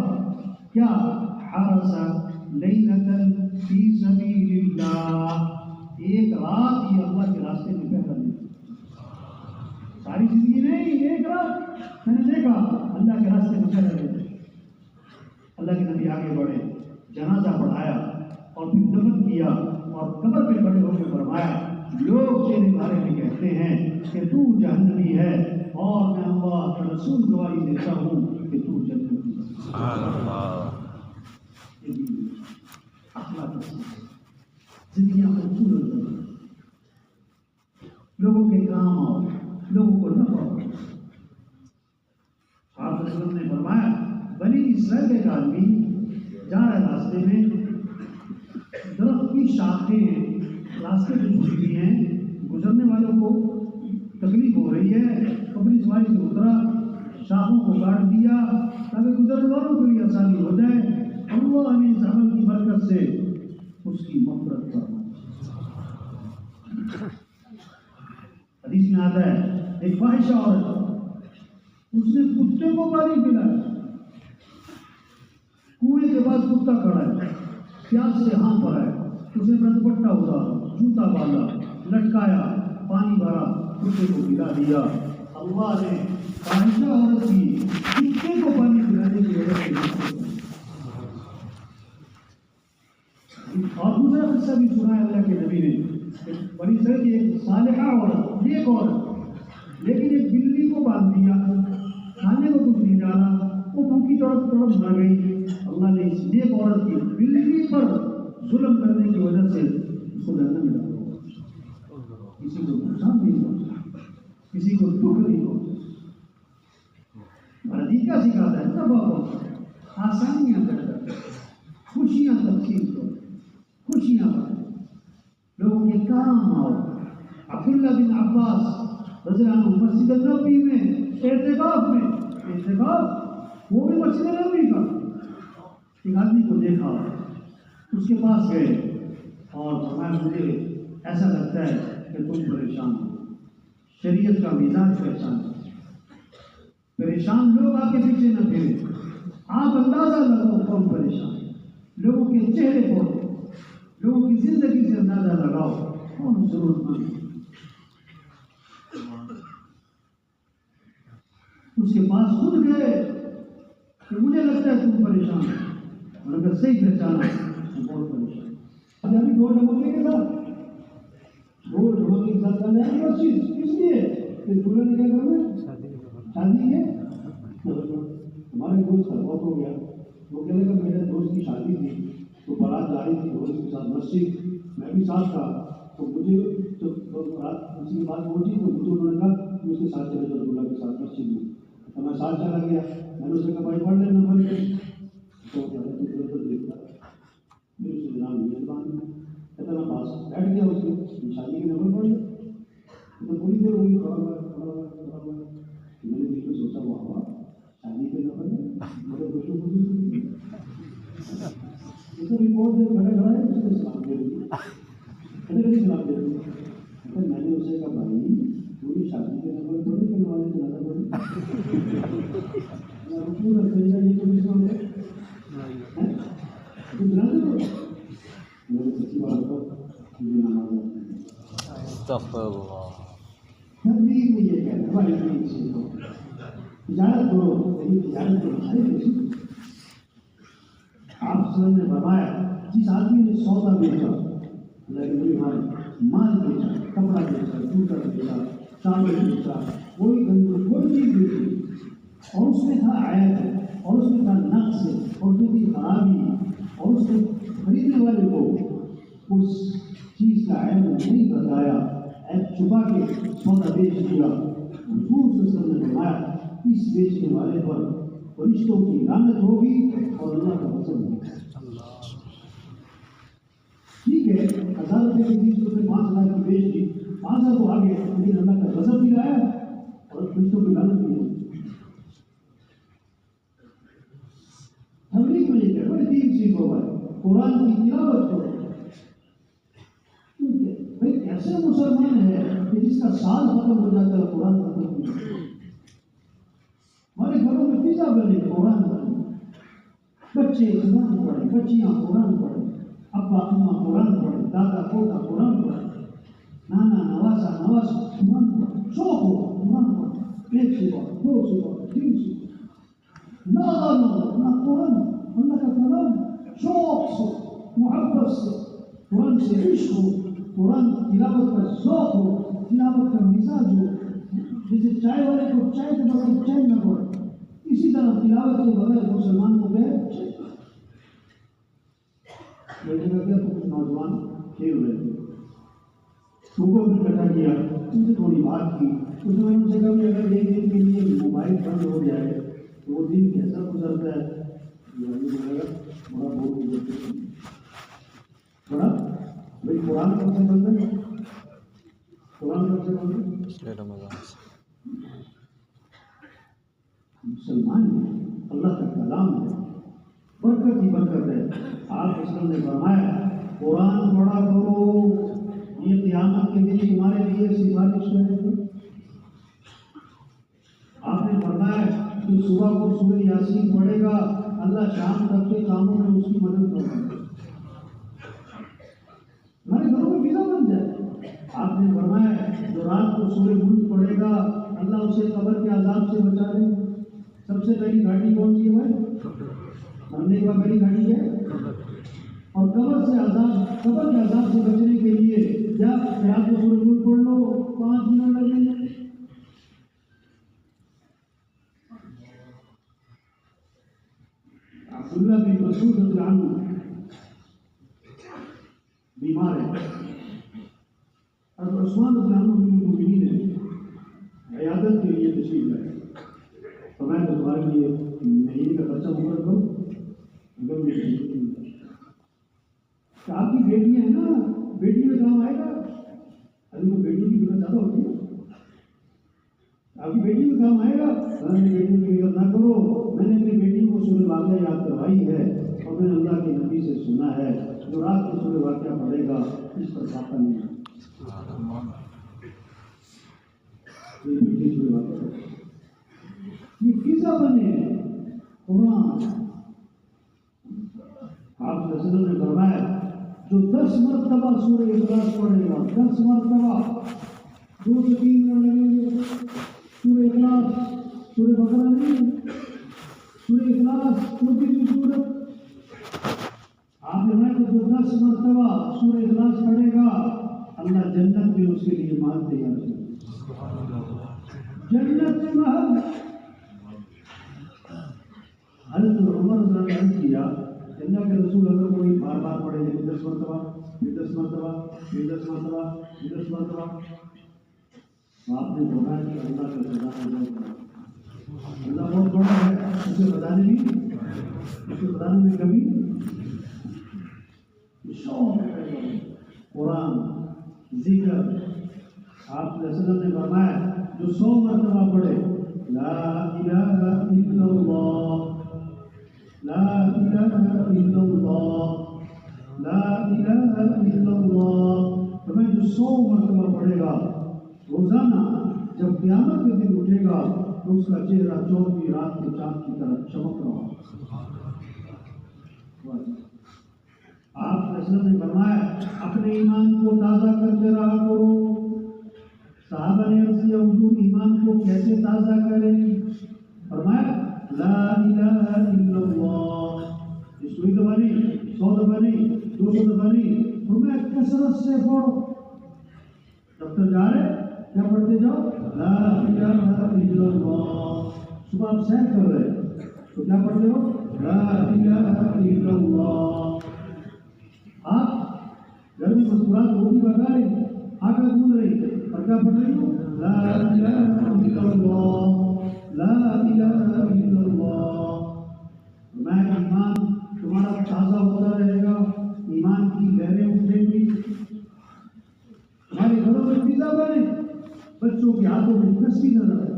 کیا؟ حرس لیلۃ فی سبیل اللہ، ایک رات یہ اللہ کے راستے میں پہرا دیتا. ساری زندگی نہیں، ایک رات میں نے دیکھا اللہ کے راستے میں پہرا دیتا. اللہ کے نبی آگے بڑھے، جنازہ پڑھایا اور پھر دفن کیا، اور قبر پہ کھڑے ہو کے فرمایا لوگ تیرے بارے میں کہتے ہیں کہ تو جہنمی ہے، اور میں اللہ کا رسول گواہی دیتا ہوں کہ تو جنتی ہے. سبحان اللہ. اخلاق زندگیاں خوبصورت ہیں، لوگوں کے کام آؤ، لوگوں کو نفع ہو. آپ رسول نے فرمایا بنی اسرائیل کا ایک آدمی جا رہا ہے راستے میں، درخت کی شاخیں راستے پہ جھکی ہوئی ہیں، گزرنے والوں کو تکلیف ہو رہی ہے، اپنی سواری سے اترا، شاخوں کو کاٹ دیا تاکہ گزرنے والوں کے لیے آسانی ہو جائے۔ اللہ نے اس عمل کی برکت سے اس کی مغفرت فرمائی۔ حدیث میں آتا ہے ایک فاحشہ عورت، اس نے کتے کو پانی پلایا، کنویں کے پاس کتا کھڑا ہے، پیاس سے ہانپ رہا ہے، اس نے اپنا دوپٹہ اتارا، جوتا باندھا، لٹکایا، پانی بھرا، کتے کو پلا دیا۔ اللہ نے فاحشہ عورت کی کتے کو پانی پلانے کی وجہ سے اور دوسرا قصہ بھی سنا ہے اللہ کے نبی نے، بڑی سر کی ایک صالحہ عورت، نیک عورت، لیکن ایک بلی کو باندھ دیا، کھانے کو کچھ نہیں ڈالا، وہ بھوکی تڑپ تڑپ مر گئی۔ اللہ نے اس نیک عورت کی بلی پر ظلم کرنے کی وجہ سے اس کو جہنم میں ڈالا۔ کسی کو نقصان نہیں پہنچا، کسی کو دکھ نہیں پہنچا۔ طریقہ سکھاتا ہے، تب آسانیاں کرتا ہے، خوشیاں تقسیم کرو، خوشیاں بانٹو، لوگوں کے کام آؤ۔ عبداللہ بن عباس رضی اللہ عنہ مسجد نبوی میں اعتکاف وہ بھی مسجد نبوی کا ایک آدمی کو دیکھا، اس کے پاس گئے اور فرمایا مجھے ایسا لگتا ہے کہ تم پریشان ہو، شریعت کا مزاج پریشان ہے، پریشان لوگ آپ کے پیچھے نہ پھرے، آپ اندازہ لگاؤ کون پریشان، لوگوں کے چہرے پر، لوگوں کی زندگی سے اندازہ لگاؤ کون ضرورت مند۔ اس کے پاس خود گئے کہ مجھے لگتا ہے تم پریشان ہو، اور اگر صحیح پہچانا تو بہت پریشان۔ اب ابھی دو ڈھمکے کے ساتھ جانے ہیں چیز کس لیے کہ دولہے نے کیا کرنا ہے شادی کے، ہمارے دوست کا بہت ہو گیا، وہ کہنے کا میرے دوست کی شادی تھی تو بارات جا رہی تھی دوست کے ساتھ مسجد، میں بھی ساتھ تھا، تو مجھے جب بارات کسی کی بات پہنچی تو مجھے انہوں نے کہا کہ اس کے ساتھ چلے جاؤ دولہا کے ساتھ مسجد میں، تو میں ساتھ چلا گیا، میں نے اس نے کہا بھائی پڑھ لینا پڑھ لے، تو دیکھتا میرے سے جناب میزبان کہتا میں پاس بیٹھ گیا، اس میں شادی کے نمبر پڑھ لیا، تو پوری دیر وہی کھڑا ہوا میں نے دل میں سوچا وہ ہوا شادی کے نمبر بڑے خوشی خوشی بہت دیر کھڑا کھڑا ہے، اس نے سلام دے دیا، سلام دے دیا، میں نے اسے کہا بھائی پوری شادی کے نمبر پڑھے کہ نمازیں چلانا پڑے، پورا سجدہ یہ تو مسلم ہے میرے سچی بات پر مجھے نماز تبلیغ میں یہ کہنا ہماری تجارت کرو، لیکن تجارت کو آپ سمجھ نے فرمایا جس آدمی نے سودا بیچا، لیکن مال بیچا، کپڑا بیچا، جوتا بیچا، چاول بیچا، کوئی چیز بیچی اور اس میں تھا عیب اور اس میں تھا نقص اور اس میں تھی خرابی اور اس نے خریدنے والے کو اس چیز کا عیب نہیں بتایا، عیب چھپا کے سودا بیچ دیا، حضور صلی اللہ علیہ وسلم نے فرمایا اس بیچنے والے پر فرشتوں کی لعنت ہوگی اور اللہ کا غضب ہوگا۔ ٹھیک ہے 1000 روپے کی چیز اس نے 5000 کی بیچ دی، 5000 کو آگے، لیکن اللہ کا غضب بھی آیا اور فرشتوں کی لعنت بھی ہوگی۔ تبلیغ میں یہ کہ بڑی تین سیکھو بھائی، قرآن کی تلاوت کرو، بھائی ایسے مسلمان ہے کہ جس کا سال ختم ہو جاتا ہے قرآن ختم ہو جاتا ہے، ہمارے گھروں میں پیزا بنے قرآن بنے، بچے قرآن پڑھیں، بچیاں قرآن پڑھیں، ابا اماں قرآن پڑھیں، دادا پوتا قرآن پڑھیں، نانا نواسا نواسا قرآن پڑھیں، شوق ہو قرآن پڑھیں، 1 صبح 2 صبح 3 صبح نہ قرآن اللہ کا کلام شوق سے محبت سے قرآن سے عشق ہو، قرآن تلاوت کا ذوق ہو، تلاوت کا مزاج ہو، جیسے چائے والے کو چائے کے بغیر چین نہ پڑے، اسی طرح تلاوت کے بغیر مسلمان کو بغیر کچھ نوجوان کھیل رہے تھے، ان کو بھی اکٹھا کیا، ان سے تھوڑی بات کی، اس میں ان سے کہا کہ اگر 1 دن کے لیے موبائل بند ہو جائے تو وہ دن کیسا گزرتا ہے، بڑا بہت گزرتا ہے، بڑا بھائی قرآن کب سے بند ہے، قرآن کب سے پڑھتے ہیں؟ پچھلے رمضان سے مسلمان ہیں، اللہ کا کلام ہے، برکت ہی برکت ہے۔ آپ وسلم نے فرمایا قرآن پڑھا کرو، یہ قیامت کے دن تمہارے لیے سفارش کرے گا۔ آپ نے فرمایا کہ صبح کو سورہ یاسین پڑھے گا، اللہ شام تک کے کاموں میں اس کی مدد کرے گا، ہمارے گھروں میں ویزا بن جائے۔ آپ نے فرمایا جو رات کو سورہ ملک پڑھے گا، اللہ اسے قبر کے عذاب سے بچا لے گا۔ سب سے پہلی گھاٹی کون سی ہے بھائی؟ مرنے کے بعد پہلی گھاٹی ہے، اور قبر سے عذاب، قبر کے عذاب سے بچنے کے لیے یا رات کو سورہ ملک پڑھ لو، 5 منٹ لگیں گے۔ عبداللہ بن مسعود رضی اللہ عنہ بیمار ہے، اور عثمان رضی اللہ عنہ بن المؤمنین نے عیادت کے لیے تشریف لائے۔ تو میں تمہارے لیے مہینے کا خرچہ مقرر کروں اگر میں کہ آپ کی بیٹیاں ہیں نا، بیٹی میں کام آئے گا، ابھی تو بیٹیوں کی ضرورت زیادہ ہوتی ہے، آپ کی بیٹی میں کام آئے گا۔ میری بیٹیوں کی فکر نہ کرو، میں نے اپنی بیٹیوں کو سورہ واقعہ یاد کروائی ہے، اور میں نے اللہ کے نبی سے سنا ہے جو رات کو سورہ واقعہ پڑھے گا اس پر پاپا نہیں ہے۔ یہ فضا بنے قرآن۔ آپ صلی اللہ علیہ وسلم نے فرمایا جو 10 مرتبہ سورہ اخلاص پڑھے گا، 10 مرتبہ، 2 سے 3 منٹ لگیں گے، سورہ اخلاص، سورہ بقرہ نہیں، سورہ اخلاص چھوٹی سی سورت، آپ نے فرمایا کہ جو 10 مرتبہ سورہ اخلاص پڑھے گا، اللہ جنت میں اس کے لیے محل تیار کرے گا، جنت میں محل۔ حضرت عمر رضی اللہ عنہ نے کیا کہ اللہ کے رسول اگر کوئی بار بار پڑھے گا 10 مرتبہ، 10 مرتبہ، 10 مرتبہ، 10 مرتبہ، تو آپ نے فرمایا کہ اللہ کا خزانہ بہت بڑا ہے، اللہ بہت بڑا ہے، اسے بتانے میں کبھی شوق ہے۔ قرآن، ذکر، آپ صلی اللہ علیہ وسلم نے فرمایا جو 100 مرتبہ پڑھے لا الہ الا اللہ، لا الہ الا اللہ، لا الہ الا اللہ، تو میں جو 100 مرتبہ پڑھے گا روزانہ، جب قیامت کے دن اٹھے گا تو اس کا چہرہ 14ویں رات کے چاند کی طرح چمک رہا ہوگا۔ آپ صلی اللہ علیہ وسلم نے فرمایا اپنے ایمان کو تازہ کرتے رہا کرو۔ صحابہ نے عرض کیا حضور ایمان کو کیسے تازہ کریں؟ فرمایا لا الہ الا اللہ، اس کوئی دفعہ نہیں، 100 دفعہ نہیں، 200 دفعہ نہیں، فرمایا کثرت سے پڑھو۔ دفتر جا رہے کیا پڑھتے جاؤ؟ لا الہ الا اللہ۔ صبح آپ سیر کر رہے تو کیا پڑھتے ہو؟ لا الہ الا اللہ۔ آپ گھر میں مسکرات روٹی پکا رہے، آٹا گوندھ رہے، اور کیا پڑھ رہی ہو؟ لا الہ الا اللہ، لا الہ الا اللہ۔ میں ایمان تمہارا تازہ ہوتا رہے گا، ایمان کی لہریں اٹھیں گی، ہمارے گھروں میں فضا بنے، بچوں کے ہاتھوں میں تسبیح نظر آئے،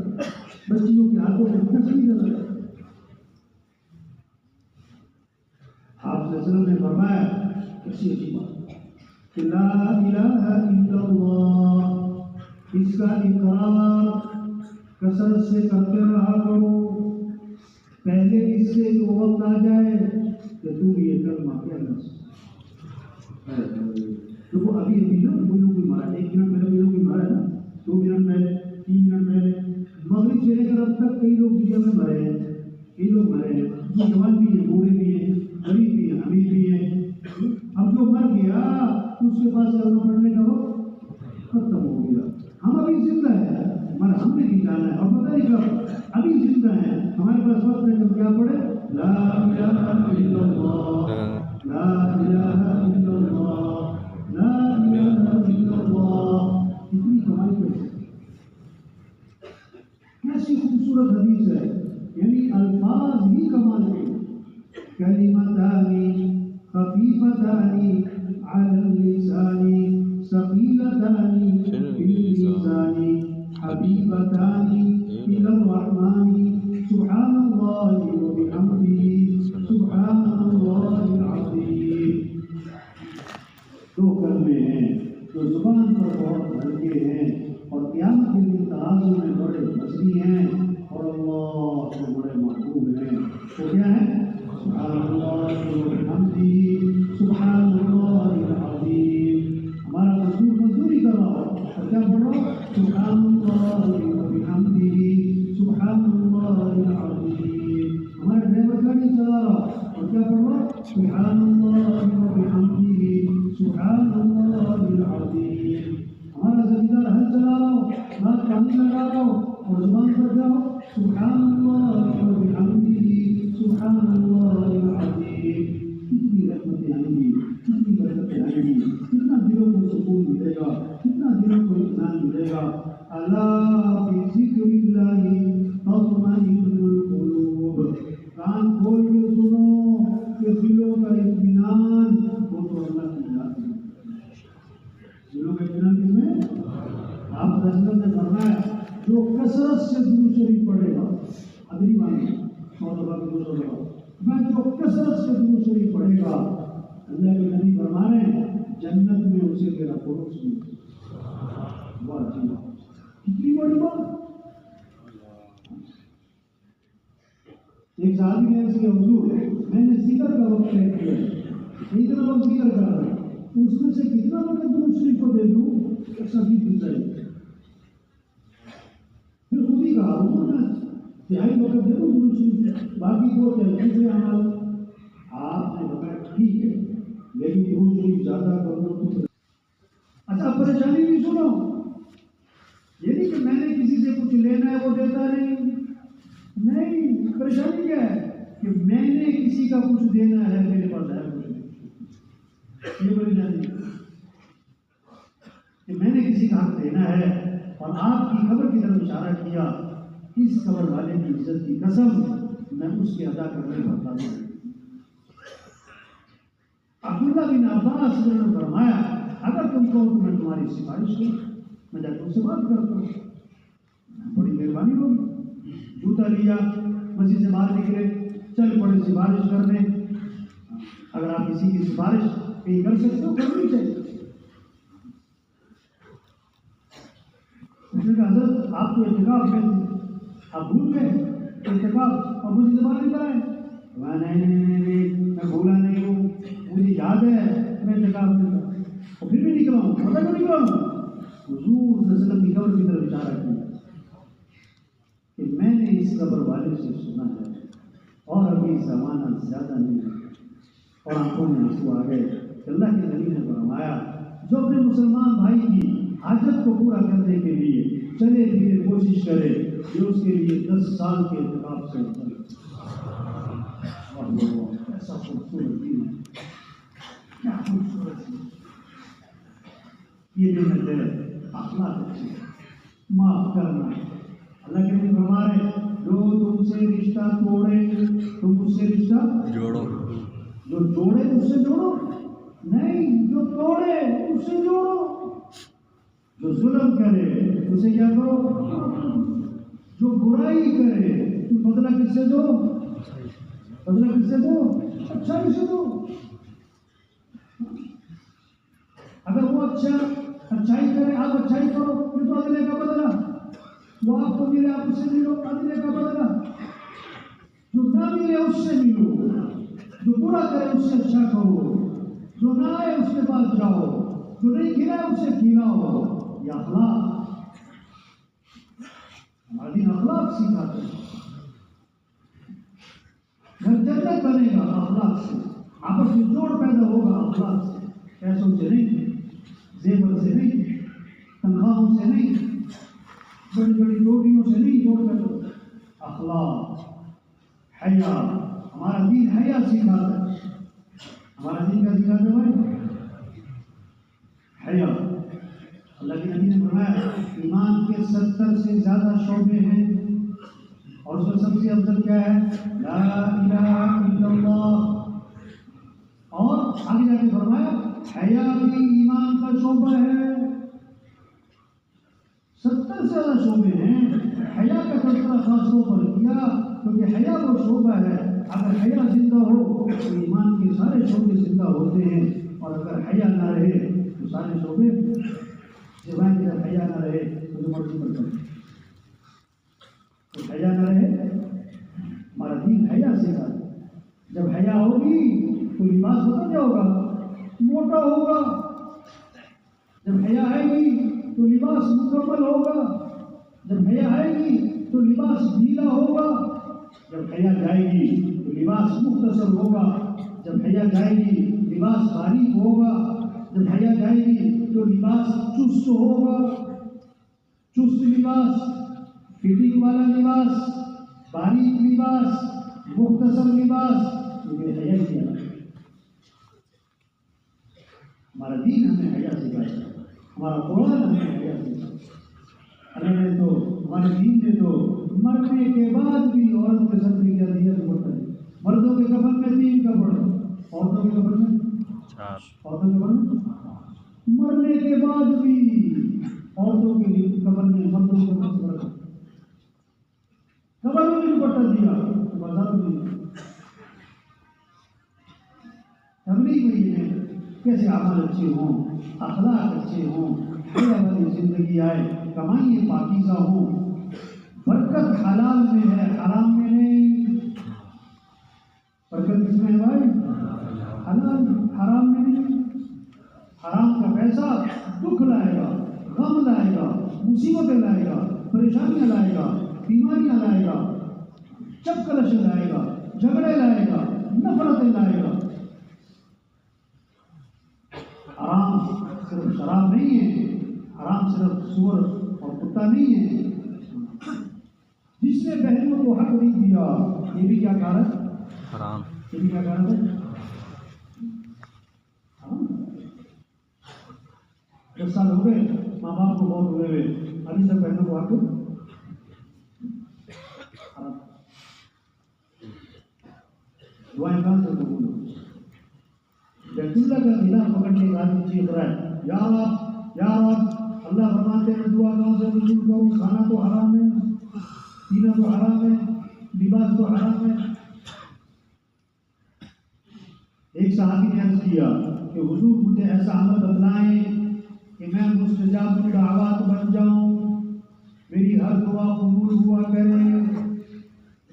بچیوں کے ہاتھوں میں تسبیح نظر آئے۔ آپ صلی اللہ علیہ وسلم نے فرمایا کیسی عجیب بات کہ لا الہ الا اللہ، اس کا اقرار کثرت سے کرتے رہا کرو، پہلے اس سے جو وقت آ جائے کہ تم یہ کلمہ کہہ نہ سکو۔ تو وہ ابھی نا کوئی لوگ بھی مارا، 1 منٹ پہلے کوئی لوگ بھی مارا نا، 2 منٹ پہلے، 3 منٹ پہلے، مغرب سے لے کر اب تک کئی لوگ دنیا میں مرے ہیں، کئی لوگ مرے ہیں، جوان بھی ہیں، بوڑھے بھی ہیں، غریب بھی ہیں، امیر بھی ہیں۔ اب جو مر گیا اس کے پاس کلمہ پڑھنے کا وقت ختم ہو گیا۔ ہم ابھی زندہ ہیں، مگر ہم نے بھی جانا ہے، اور پتہ نہیں کب، ابھی زندہ ہیں، ہمارے پاس وقت ہے کہ کیا پڑھے؟ لا الہ الا اللہ، لا الہ الا اللہ، لا الہ الا اللہ۔ اتنی کمائی کیسے؟ کیسی خوبصورت حدیث ہے، یعنی الفاظ ہی کمال کے، کلمتان خفیفتان علی اللسان ثقیلتان فی حبيبتان إلى الرحمن سبحان الله وبحمده سبحان الله العظيم. دو کلمے ہیں جو زبان پر بہت ہلکے ہیں اور قیامت کے دن ترازو میں بڑے وزنی ہیں اور اللہ کے بڑے محبوب ہیں. وہ کیا ہے؟ سبحان اللہ وبحمدہ سبحان اللہ العظیم. ہمارا مزدوری کر رہا ہو اور کیا پڑھ رہا ہو؟ سبحان اللہ وبحمدہ سبحان اللہ العظیم. ہمارے ڈرائیور گاڑی چلا رہا اور کیا پڑھ رہا ہو؟ سبحان اللہ وبحمدہ سبحان اللہ العظیم. ہمارا زمیندار ہل چلا رہا ہو، ہاتھ پانی لگا رہا ہو اور زبان پر جاؤ سبحان اللہ وبحمدہ سبحان اللہ العظیم. کتنی رحمتیں آئیں گی، کتنی برکتیں آئیں گی، کتنا دلوں کو سکون ملے گا، کتنا دلوں کو اطمینان ملے گا. الا بذکر اللہ تطمئن القلوب. کان کھول کے سنو کہ دلوں کا اطمینان وہ تو اللہ کی ذات ہے. دلوں کا اطمینان کس میں؟ آپ رسول نے فرمایا جو کثرت سے درود شریف پڑھے گا، ادری مانی 100 دفعہ 200 دفعہ میں جو کثرت سے درود شریف پڑھے گا، اللہ کے نبی فرما رہے ہیں جنت میں اسے میرا پڑوس ملے گا. واہ جی واہ، کتنی بڑی بات. ایک صحابی نے عرض کیا حضور میں نے ذکر کا وقت طے کیا ہے، اتنا وقت ذکر کر رہا ہوں، اس میں سے کتنا وقت درود شریف کو دے دوں؟ سبھی مل جائے. پھر خود ہی کہا حضور میں تہائی وقت دے دوں درود شریف، باقی دو دوسرے عمل. آپ نے بتایا ٹھیک ہے لیکن درود شریف زیادہ کر دو تو. اچھا پریشانی بھی سنو، یہ نہیں کہ میں نے کسی سے کچھ لینا ہے وہ دیتا نہیں. پریشانی کیا ہے کہ میں نے کسی کا کچھ دینا ہے میرے پاس ہے کچھ نہیں. یہ پریشانی کہ میں نے کسی کا حق دینا ہے اور آپ کی قبر کی طرف اشارہ کیا، اس قبر والے کی عزت کی قسم میں اس کی ادا کرنے کا بتا دوں. عبداللہ بن عباس نے فرمایا اگر تم کہو تو میں تمہاری سفارش کروں، میں جا تم سے بات کرتا ہوں، بڑی مہربانی ہوگی. جوتا لیا، مسجد سے باہر نکلے، چل پڑے سفارش کرنے. اگر آپ کسی کی سفارش کہیں کر سکتے ہو کرنی چاہیے. اس نے کہا حضرت آپ تو اعتکاف میں تھے، آپ بھول گئے اعتکاف اور مجھے زبان نہیں کرائے. نہیں میں بھولا نہیں ہوں، مجھے یاد ہے میں اعتکاف میں تھا اور پھر بھی نکلا ہوں. پتہ کیوں نکلا ہوں؟ حضور صلی اللہ علیہ وسلم کی قبر کی طرف اشارہ کیا کہ میں نے اس قبر والے سے سنا ہے اور ابھی زمانہ زیادہ نہیں ہے. اور آنکھوں میں آنسو آ گئے. اللہ کے نبی نے فرمایا جو اپنے مسلمان بھائی کی حاجت کو پورا کرنے کے لیے چلے پھرے کوشش کرے یہ اس کے لیے 10 سال کے اعتکاف سے ہوتا ہے. ایسا خوبصورت دین ہے، کیا خوبصورت ہے. یہ دن ہے اخلاق اچھی، معاف کرنا. اللہ کے نبی فرما رہے جو تم سے رشتہ توڑے تم اس سے رشتہ جوڑو. جو جوڑے اس سے جوڑو نہیں، جو توڑے اس سے جوڑو. جو ظلم کرے اسے کیا کرو، جو برائی کرے تو بدلہ کس سے دو؟ بدلہ کس سے دو؟ اچھائی سے دو. اگر وہ اچھائی کرے آپ اچھائی کرو پھر تو اگلے کا بدلہ. وہ آپ کو ملے آپ اس سے ملو، اگلے کا بدلہ. جو نہ ملے اس سے ملو، جو برا کرے اس سے اچھا کرو، جو نہ آئے اس کے پاس جاؤ، جو نہیں کھلائے اس سے کھلاؤ. یہ اخلاق ہمارا دین اخلاق سکھاتے ہیں. گھر جنت بنے گا اخلاق سے، آپس میں جوڑ پیدا ہوگا اخلاق سے. پیسوں سے نہیں، زیور سے نہیں، تنخواہوں سے نہیں، بڑی بڑی روٹیوں سے نہیں جوڑ پیدا ہوگا. اخلاق، حیا. ہمارا دین حیا سکھاتا ہے. ہمارا دین کیا سکھاتا ہے بھائی؟ حیا. اللہ کے نبی نے فرمایا ایمان کے 70 سے زیادہ شعبے ہیں اور اس میں سب سے افضل کیا ہے؟ لا الہ الا اللہ. اور آگے جا کے فرمایا حیا بھی ایمان کا شعبہ ہے. 70 سے زیادہ شعبے ہیں. حیا کا تذکرہ خاص طور پر کیا کیونکہ حیا وہ شعبہ ہے، اگر حیا زندہ ہو تو ایمان کے سارے شعبے زندہ ہوتے ہیں، اور اگر حیا نہ رہے تو سارے شعبے جب حیا نہ رہے تو جو مرضی کرتا ہے. تو حیا نہ رہے، ہمارا دین حیا سکھاتا ہے. جب حیا ہوگی تو لباس پتہ کیا ہوگا؟ موٹا ہوگا. جب حیا آئے گی تو لباس مکمل ہوگا. جب حیا آئے گی تو لباس ڈھیلا ہوگا. جب حیا جائے گی تو لباس مختصر ہوگا. جب حیا جائے گی لباس باریک ہوگا. جب حیا جائے گی تو لباس چست ہوگا. چست لباس، فٹنگ والا لباس، باریک لباس، مختصر لباس، یہ حیا کیا. ہمارا دین ہمیں حیا سکھایا، ہمارا قرآن ہمیں حیا سکھایا. اللہ نے تو، ہمارے دین نے تو مرنے کے بعد بھی عورت کے سر پہ کیا دیا تو بتا دیا. مردوں کے کفن میں 3 کپڑے، عورتوں کے کفن میں 4. عورتوں کے کفن میں مرنے کے بعد بھی عورتوں کے کفن میں مردوں کے کفن میں کفن میں دوپٹہ دیا تو بازار میں تبلیغ میں یہ کیسے اعمال اچھے ہوں، اخلاق اچھے ہوں، حیا والی زندگی آئے، کمائیے پاکیزہ ہوں. برکت حلال میں ہے، حرام میں نہیں. برکت کس میں ہے بھائی؟ حلال، حرام میں نہیں. حرام کا پیسہ دکھ لائے گا، غم لائے گا، مصیبتیں لائے گا، پریشانیاں لائے گا، بیماریاں لائے گا، چکرش لائے گا، جھگڑے لائے گا، نفرتیں لائے گا. حرام صرف شراب نہیں ہے، حرام صرف سور اور کتا نہیں ہے. جس نے بہنوں کو حق نہیں دیا یہ بھی کیا کہا ہے؟ حرام. یہ بھی کیا کہا ہے؟ حرام. 10 سال ہو گئے ماں باپ کو بہت ہوئے ہوئے، ابھی تک بہنوں کو حق حرام. دعائیں کہاں سے قبول ہو؟ بیت اللہ کا قلعہ پکڑنے کے بعد چیخ رہا ہے یا رب یا رب. اللہ فرماتے ہیں دعا کہاں سے قبول کروں؟ کھانا تو حرام ہے، پینا تو حرام ہے، لباس تو حرام ہے. ایک صحابی نے عرض کیا کہ حضور مجھے ایسا عمل بتلائیں کہ میں مستجاب الدعوات بن جاؤں، میری ہر دعا قبول ہوا کرے.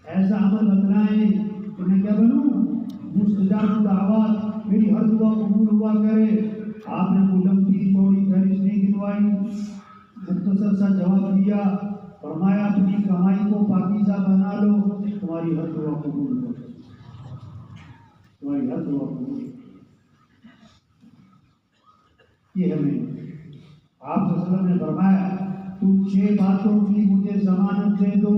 ایسا عمل بتلائیں کہ میں کیا بنوں؟ مستجاب الدعوات، میری ہر دعا قبول ہوا کرے. آپ نے کوئی لمبی چوڑی فہرست نہیں گنوائی، مختصر سا جواب دیا. فرمایا اپنی کمائی کو پاکیزہ بنا لو، تمہاری ہر دعا قبول ہو، تمہاری ہر دعا قبول. یہ ہمیں آپ صلی اللہ علیہ وسلم نے فرمایا تم 6 باتوں کی مجھے ضمانت دے دو،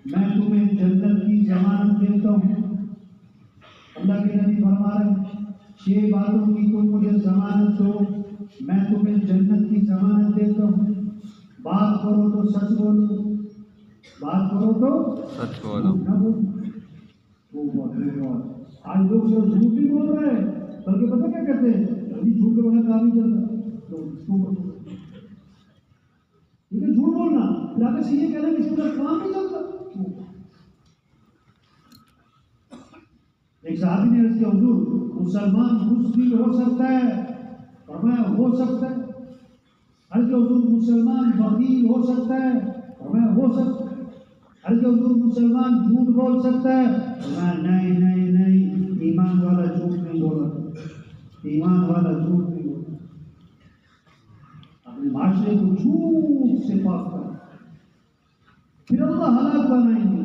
میں تمہیں جنت کی ضمانت دیتا ہوں. اللہ کے نبی فرما رہے ہیں 6 باتوں کی تم مجھے ضمانت دو، میں تمہیں جنت کی ضمانت دیتا ہوں. بات کرو تو سچ بولو، بات کرو تو سچ بولو، نہ بولو. آج لوگ صرف جھوٹ نہیں بول رہے ہیں بلکہ پتہ کیا کہتے ہیں؟ ابھی جھوٹ کے بغیر کام نہیں چلتا. ٹھیک ہے جھوٹ بولنا، پھر آگے سے یہ کہنا کہ اس کے بغیر کام نہیں چلتا. ایک صحابی نے عرض کیا حضور مسلمان بزدل ہو سکتا ہے؟ فرمایا ہو سکتا ہے. عرض کیا حضور مسلمان بخیل ہو سکتا ہے؟ فرمایا ہو سکتا ہے. عرض کیا حضور مسلمان جھوٹ بول سکتا ہے؟ فرمایا نہیں نہیں نہیں، ایمان والا جھوٹ نہیں بولا، ایمان والا جھوٹ نہیں بولا. اپنے معاشرے کو جھوٹ سے پاک کر، پھر اللہ حالات بنائیں گے،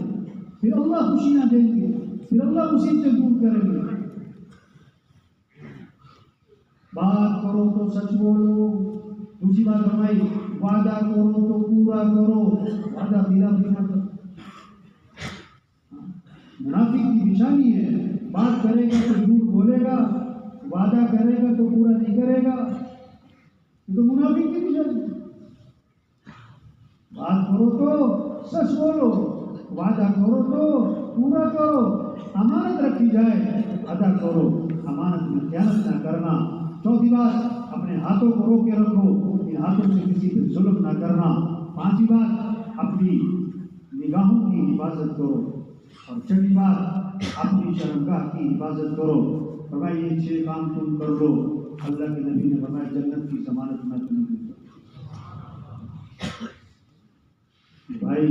پھر اللہ خوشیاں دیں گے، پھر اللہ مصیبتیں دور کریں گے. بات کرو تو سچ بولو. دوسری بات فرمائی وعدہ کرو تو پورا کرو، وعدہ خلاف نہیں کرو. منافق کی نشانی ہے، بات کرے گا تو جھوٹ بولے گا، وعدہ کرے گا تو پورا نہیں کرے گا. یہ تو منافق کی نشانی. بات کرو تو سچ بولو، وعدہ کرو تو پورا کرو، امانت رکھی جائے ادا کرو، امانت میں خیانت نہ کرنا. چوتھی بات اپنے ہاتھوں کو رو کے رکھو کہ اپنے ہاتھوں سے کسی پہ ظلم نہ کرنا. 5ویں بات اپنی نگاہوں کی حفاظت کرو. اور 6ویں بات اپنی شرمگاہ کی حفاظت کرو. فرمایا یہ 6 کام تم کر لو. اللہ کے نبی نے فرمایا جنت کی ضمانت میں تمہیں دیتا ہوں. بھائی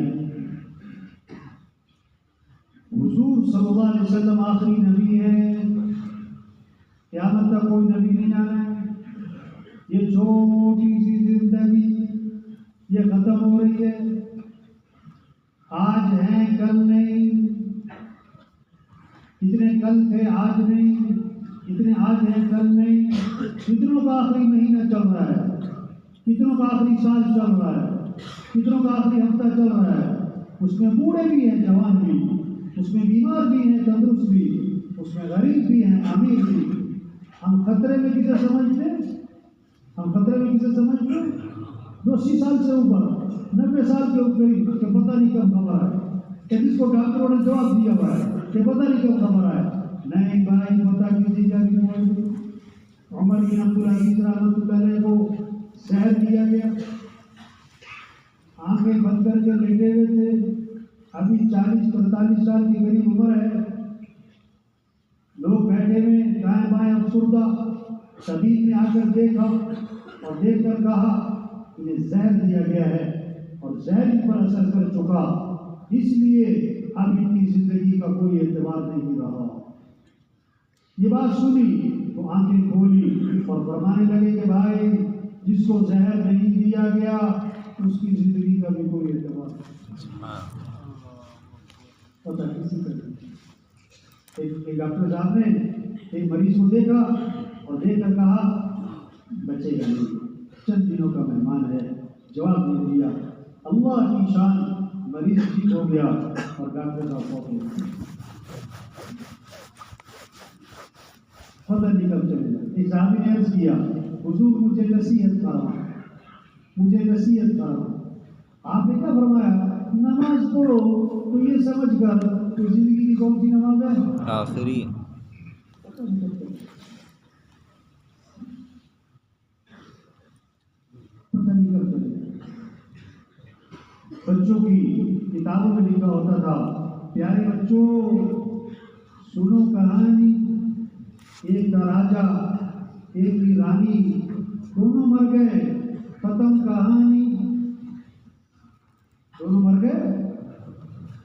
حضور صلی اللہ علیہ وسلم آخری نبی ہے. قیامت تک کوئی نبی نہیں آنا ہے. یہ چھوٹی سی زندگی یہ ختم ہو رہی ہے. آج ہیں کل نہیں. کتنے کل تھے آج نہیں. کتنے آج ہیں کل نہیں. کتنوں کا آخری مہینہ چل رہا ہے. کتنوں کا آخری سال چل رہا ہے. کتنوں کا آخری ہفتہ چل رہا ہے. اس میں بوڑھے بھی ہیں جوان بھی. اس میں بیمار بھی ہیں تندرست بھی. اس میں غریب بھی ہیں امیر بھی. ہم خطرے میں کسے سمجھتے ہیں؟ ہم خطرے میں کسے سمجھتے ہیں؟ جو 80 سال سے اوپر 90 سال کے اوپر کہ پتہ نہیں کب خبر ہے. کہ جس کو ڈاکٹروں نے جواب دیا ہوا ہے کہ پتہ نہیں کب خبر ہے. نہیں بھائی پتہ کسی کا بھی نہیں. عمر بن عبدالعزیز رحمۃ اللہ علیہ کو زہر دیا گیا. آنکھیں بند کر کے لیٹے ہوئے تھے. ابھی 40-45 سال کی قریب عمر ہے. لوگ بیٹھے ہوئے دائیں بائیں افسردہ. طبیب نے آ کر دیکھا اور دیکھ کر کہا انہیں زہر دیا گیا ہے اور زہر ان پر اثر کر چکا. اس لیے اب ان کی زندگی کا کوئی اعتبار نہیں رہا. یہ بات سنی تو آنکھیں کھولی اور فرمانے لگے کہ بھائی جس کو زہر نہیں دیا گیا اس کی زندگی کا بھی کوئی اعتبار نہیں. پتہ کسی کا نہیں. ایک ڈاکٹر صاحب نے ایک مریض کو دیکھا اور دیکھ کر کہا بچے گا نہیں, چند دنوں کا مہمان ہے. جواب دے دیا. اللہ کی شان, مریض ٹھیک ہو گیا اور ڈاکٹر صاحب فوت ہو گیا. پتہ نہیں کب چلے گا. ایک صحابی نے عرض کیا حضور مجھے نصیحت فرما, مجھے نصیحت فرما. آپ نے کیا فرمایا؟ نماز پڑھو. تو یہ سمجھ کر کہ زندگی کی کون سی نماز ہے؟ آخری. پتہ نہیں کب چلے گا. بچوں کی کتابوں میں لکھا ہوتا تھا پیارے بچوں سنو کہانی. ایک کا راجا ایک کی رانی دونوں مر گئے. ختم کہانی. دونوں مر گئے.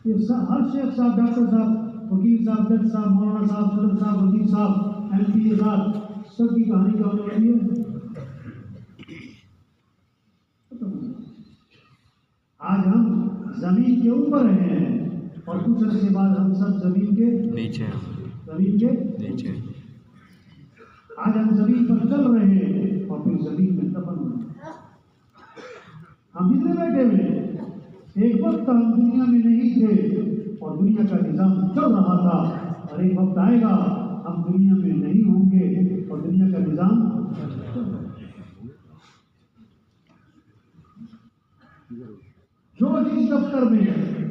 یہ ہر شیخ صاحب, ڈاکٹر صاحب, وکیل صاحب, جج صاحب, مولانا صاحب, صدر صاحب, وزیر صاحب, ایم پی صاحب, سب کی کہانی کیا ہونے والی ہے؟ آج ہم زمین کے اوپر ہیں اور کچھ عرصے بعد ہم سب زمین کے نیچے. زمین کے نیچے. آج ہم زمین پر چل رہے ہیں اور پھر زمین میں دفن ہو رہے. ہم جتنے بیٹھے ہوئے ایک وقت ہم دنیا میں نہیں تھے اور دنیا کا نظام چل رہا تھا, اور ایک وقت آئے گا ہم دنیا میں نہیں ہوں گے اور دنیا کا نظام جو جس دفتر میں ہے,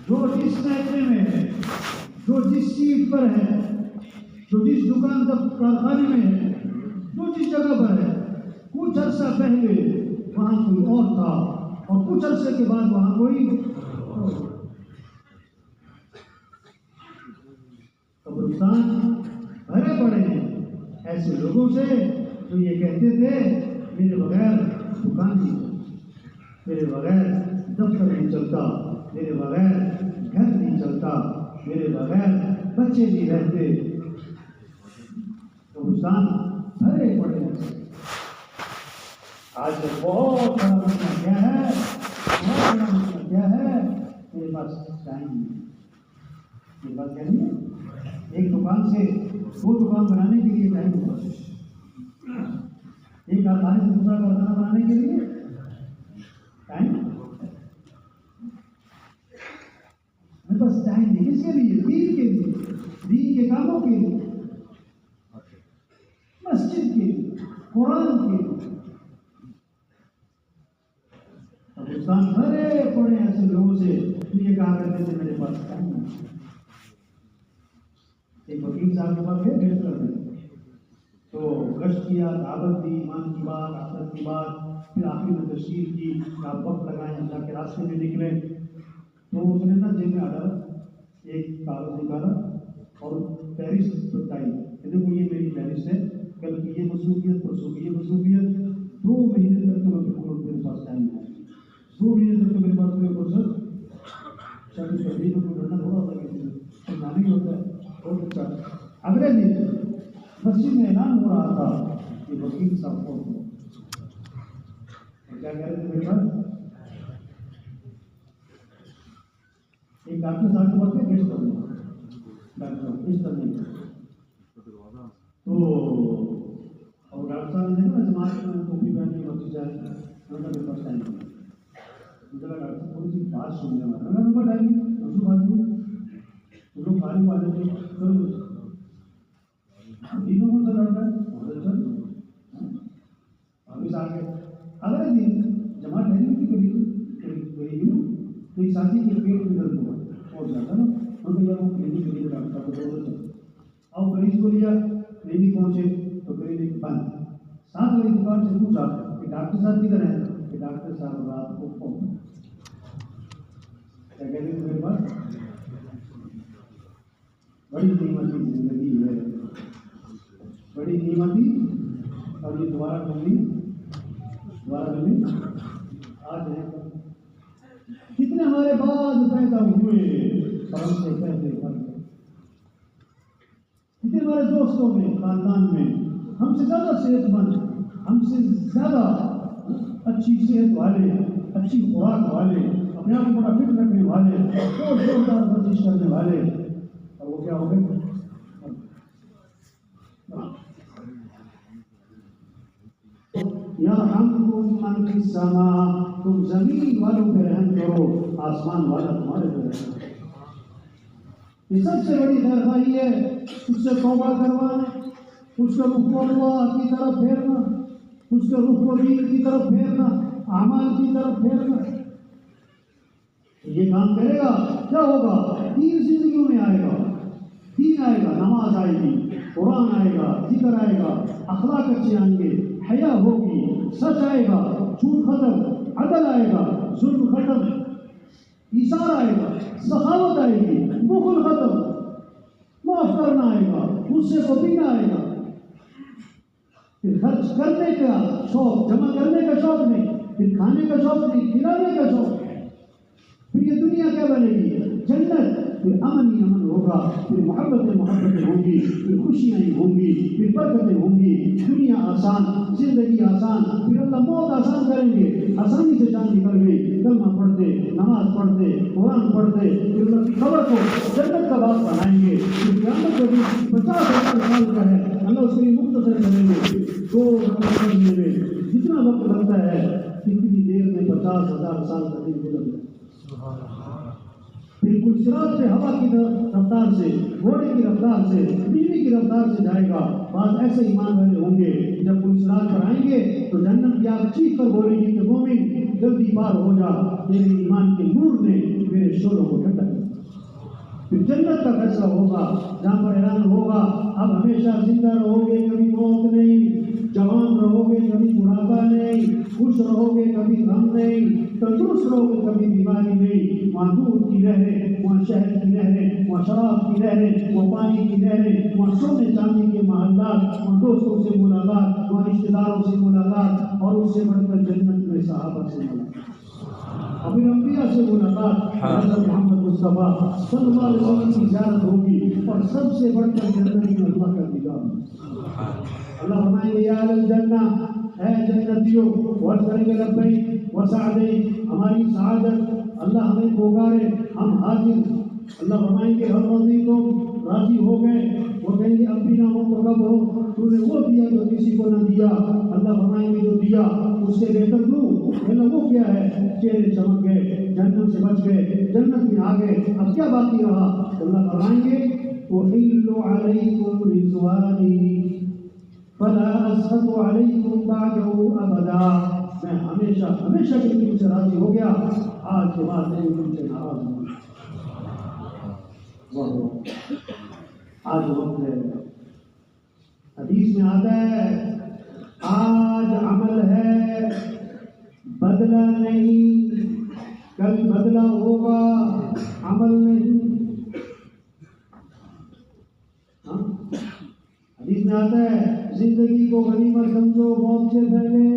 جو جس محکمے میں ہے, جو جس سیٹ پر ہے, جو جس دکان کارخانے میں ہے, جو جس جگہ پر ہے, کچھ عرصہ پہلے وہاں کوئی اور تھا اور کچھ عرصے کے بعد وہاں کوئی. قبرستان بھرے پڑے ہیں ایسے لوگوں سے جو یہ کہتے تھے میرے بغیر دکان نہیں چلتی, میرے بغیر دفتر نہیں چلتا, میرے بغیر گھر نہیں چلتا, میرے بغیر بچے نہیں رہتے. قبرستان بھرے پڑے ہیں. آج بہت بڑا مسئلہ کیا ہے؟ بہت بڑا مسئلہ کیا ہے؟ میرے پاس ٹائم نہیں. میرے پاس کیا نہیں ہے؟ ایک دکان سے 2 دکان بنانے کے لیے ٹائم ہوتا ہے. ایک کارخانے سے دوسرا کارخانہ بنانے کے لیے ٹائم. میرے پاس ٹائم نہیں. کس کے لیے؟ دین کے لیے, دین کے کاموں کے لیے, مسجد کے لیے, قرآن کے لیے. قبرستان بھرے پڑے ایسے لوگوں سے یہ کہا کرتے تھے میرے پاس ٹائم نہیں. ایک وکیل صاحب کے پاس گئے بھیٹ کر دیں, تو گشت کیا، دعوت دی، ایمان کی بات، آخرت کی بات، پھر آخری میں تشکیل کی کہ آپ وقت لگائیں، اللہ کے راستے میں نکلیں. تو اس نے نا جیب میں ایک کاغذ نکالا اور فہرست بتائی کہ دیکھو یہ میری فہرست ہے، کل کی یہ مصروفیت، پرسوں کی یہ مصروفیت، 2 مہینے تک تو بالکل میرے پاس ٹائم ہے، 2 مہینے تک تو میرے پاس کوئی فرصت شاید تبدیل کو ڈرنا تھوڑا ہوتا ہے، سمجھانا ہی ہوتا ہے. بہت اچھا. اگلے دن مسجد میں اعلان ہو رہا تھا کہ وکیل صاحب فوت ہو. کیا کہہ رہے تھے میرے پاس؟ ایک ڈاکٹر صاحب کو بولتے گیسٹ کرنا، ڈاکٹر اس طرح نہیں. تو اور ڈاکٹر صاحب نے نا جماعت میں ٹوپی پہن کے بچی جائے میرے پاس ٹائم نہیں. مجھے لگا ڈاکٹر صاحب تھوڑی سی بات سننے والا میں نے ٹائم نہیں دوسری بات نہیں. تو لوگ خالی والے تھے تینوں کو چل رہا ہے واپس آ گئے. اگلے دن جماعت نہیں ہوتی کبھی تو ایک ساتھی کے پیٹ میں درد ہوا اور جاتا نا ہم بھیا وہ کلینک کے لیے ڈاکٹر صاحب کو بول رہے تھے اور مریض کو لیا کلینک پہنچے تو کلینک بند. 7 بجے دکان سے پوچھا کہ ڈاکٹر صاحب کدھر ہیں؟ کہ ڈاکٹر صاحب رات کو فون. کیا کہتے ہیں میرے پاس بڑی قیمتی زندگی ہے، بڑی قیمتی. اور یہ دوبارہ کبھی آج ہے. کتنے ہمارے بعد پیدا ہوئے اور ہم سے پہلے مر گئے. کتنے ہمارے دوستوں میں، خاندان میں ہم سے زیادہ صحت مند، ہم سے زیادہ اچھی صحت والے، اچھی خوراک والے، اپنے آپ کو بڑا فٹ رکھنے والے اور زوردار ورزش کرنے والے، اور وہ کیا ہو گئے؟ یرحمکم من فی السماء، تم زمین والوں پہ رحم کرو، آسمان والا تمہارے پہ رحم کرو. یہ سب سے بڑی خیرخواہی ہے، اس سے توبہ کروانا، اس کے رخ کو اللہ کی طرف پھیرنا، اس کے رخ کو دین کی طرف پھیرنا، اعمال کی طرف پھیرنا. یہ کام کرے گا کیا ہوگا؟ 3 زندگیوں میں آئے گا. 3 آئے گا، نماز آئے گی، قرآن آئے گا، ذکر آئے گا، اخلاق اچھے آئیں گے، حیا ہوگی، سچ آئے گا، جھوٹ ختم، عدل آئے گا، ظلم ختم، ایثار آئے گا، سخاوت آئے گی، بخل ختم، معاف کرنا آئے گا، غصے کو پینا آئے گا. پھر خرچ کرنے کا شوق، جمع کرنے کا شوق نہیں، پھر کھانے کا شوق نہیں، کھلانے کا شوق. پھر یہ دنیا کیا بنے گی؟ جنت. پھر امن ہی امن ہوگا، پھر محبتیں ہوں گی، پھر خوشیاں ہی ہوں گی، پھر برکتیں ہوں گی. دنیا آسان، زندگی آسان، پھر اللہ موت آسان کریں گے. آسانی سے جان نکل گئی، کلمہ پڑھتے، نماز پڑھتے، قرآن پڑھتے، پھر اللہ کی خبر کو جنت کا باغ بنائیں گے. پھر قیامت کو بھی 50,000 سال کا ہے، اللہ اس کے لیے مختصر کریں گے. 2 رمضان میں جتنا وقت لگتا ہے کتنی دیر میں 50,000 سال کا دن گزر جائے. پھر پلسرات پہ ہوا کی رفتار سے، گھوڑے کی رفتار سے، بجلی کی رفتار سے جائے گا. بعض ایسے ایمان والے ہوں گے جب پلسرات پر آئیں گے تو جنت کی آگ چیخ کر بولے گی کہ مومن جلدی پار ہو جا، میرے ایمان کے نور نے میرے شعلوں کو ٹھنڈا کیا. پھر جنت کا فیصلہ ہوگا جہاں پر اعلان ہوگا اب ہمیشہ زندہ رہو گے، کبھی موت نہیں، جوان رہو گے کبھی بڑھاپا نہیں، خوش رہو گے کبھی غم نہیں، تندرست رہو گے کبھی بیماری نہیں. وہاں دودھ کی نہریں، وہاں شہد کی نہریں، وہاں شراب کی نہریں، وہاں پانی کی نہریں، وہاں سونے چاندی کے محلات، وہاں دوستوں سے ملاقات، وہاں رشتے داروں سے ملاقات، اور اس سے بڑھ کر جنت میں صحابہ سے ملاقات، ابھی انبیاء سے ملاقات، حضرت محمد مصطفیٰ صلی اللہ علیہ وسلم کی زیارت ہوگی، اور سب سے بڑھ کر جنت میں اللہ کا دیدار. اللہ فرمائیں گے یا اہل الجنہ، اے جنتیوں، ورد کریں گے لبیک وسعدیک، ہماری سعادت، اللہ ہمیں پکارے، ہم حاضر. اللہ فرمائیں گے ہم رضیتم، راضی ہو گئے. وہ کہیں گے اب بھی نہ ہو تو کب ہو، تو نے وہ دیا جو کسی کو نہ دیا. اللہ فرمائیں گے جو دیا اس سے بہتر دوں. اللہ وہ کیا ہے؟ چہرے چمک گئے، جنت سے بچ گئے، جنت میں آ گئے، اب کیا باقی رہا؟ اللہ فرمائیں گے أحل عليكم رضواني فلا أسخط عليكم بعده أبدا. میں ہمیشہ کے لیے تم سے راضی ہو گیا، آج کے بعد نہیں تم سے ناراض ہوں. آج وقت ہے حدیث میں آتا ہے آج عمل ہے بدلہ نہیں، کل بدلہ ہوگا عمل نہیں. حدیث میں آتا ہے زندگی کو غنیمت سمجھو موت سے پہلے،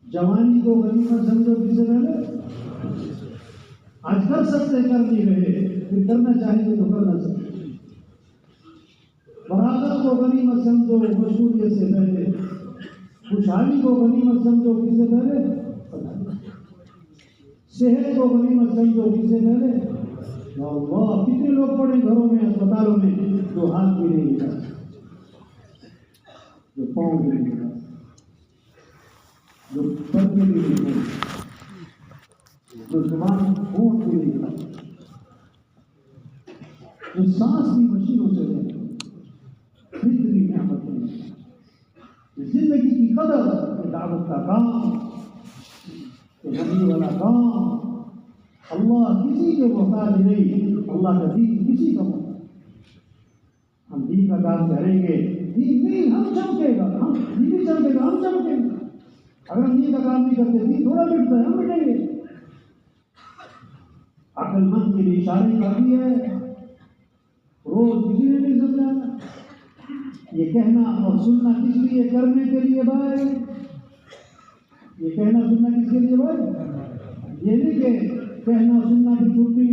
جوانی کو غنیمت سمجھو کس سے پہلے. آج کر سکتے کر نہیں رہے، پھر کرنا چاہیے تو کر نہ سکتے. برادر کو غنیمت سمجھو مشغولیت سے پہلے، خوشحالی کو غنیمت سمجھو کس سے پہلے، صحت کو غنیمت سمجھو کس سے پہلے. یا اللہ کتنے لوگ پڑے گھروں میں اسپتالوں میں جو ہاتھ بھی نہیں ہلا، جو پاؤں بھی نہیں ہلا، جو پردے بھی نہیں ہلا، جو زبان ہونٹ بھی نہیں ہلا، جو سانس بھی مشینوں سے لے. کتنی نعمتیں، زندگی کی قدر، دعوت کا کام، نبی والا کام. اللہ کسی کے محتاج نہیں، اللہ کا دین کسی کا محتاج. ہم دین کا کام کریں گے، دین نہیں ہم چمکے گا، ہم دین نہیں چمکے گا، ہم چمکیں گے. اگر ہم دین کا کام نہیں کرتے دین تھوڑا مٹتا ہے، ہم مٹیں گے. عقل مند کے لیے اشارے کافی ہے. روز کسی نے نہیں سمجھانا. یہ کہنا اور سننا کس لیے؟ کرنے کے لیے بھائی. یہ کہنا سننا کس کے لیے بھائی؟ یہ نہیں کہ کہنا سننا کی چھٹی.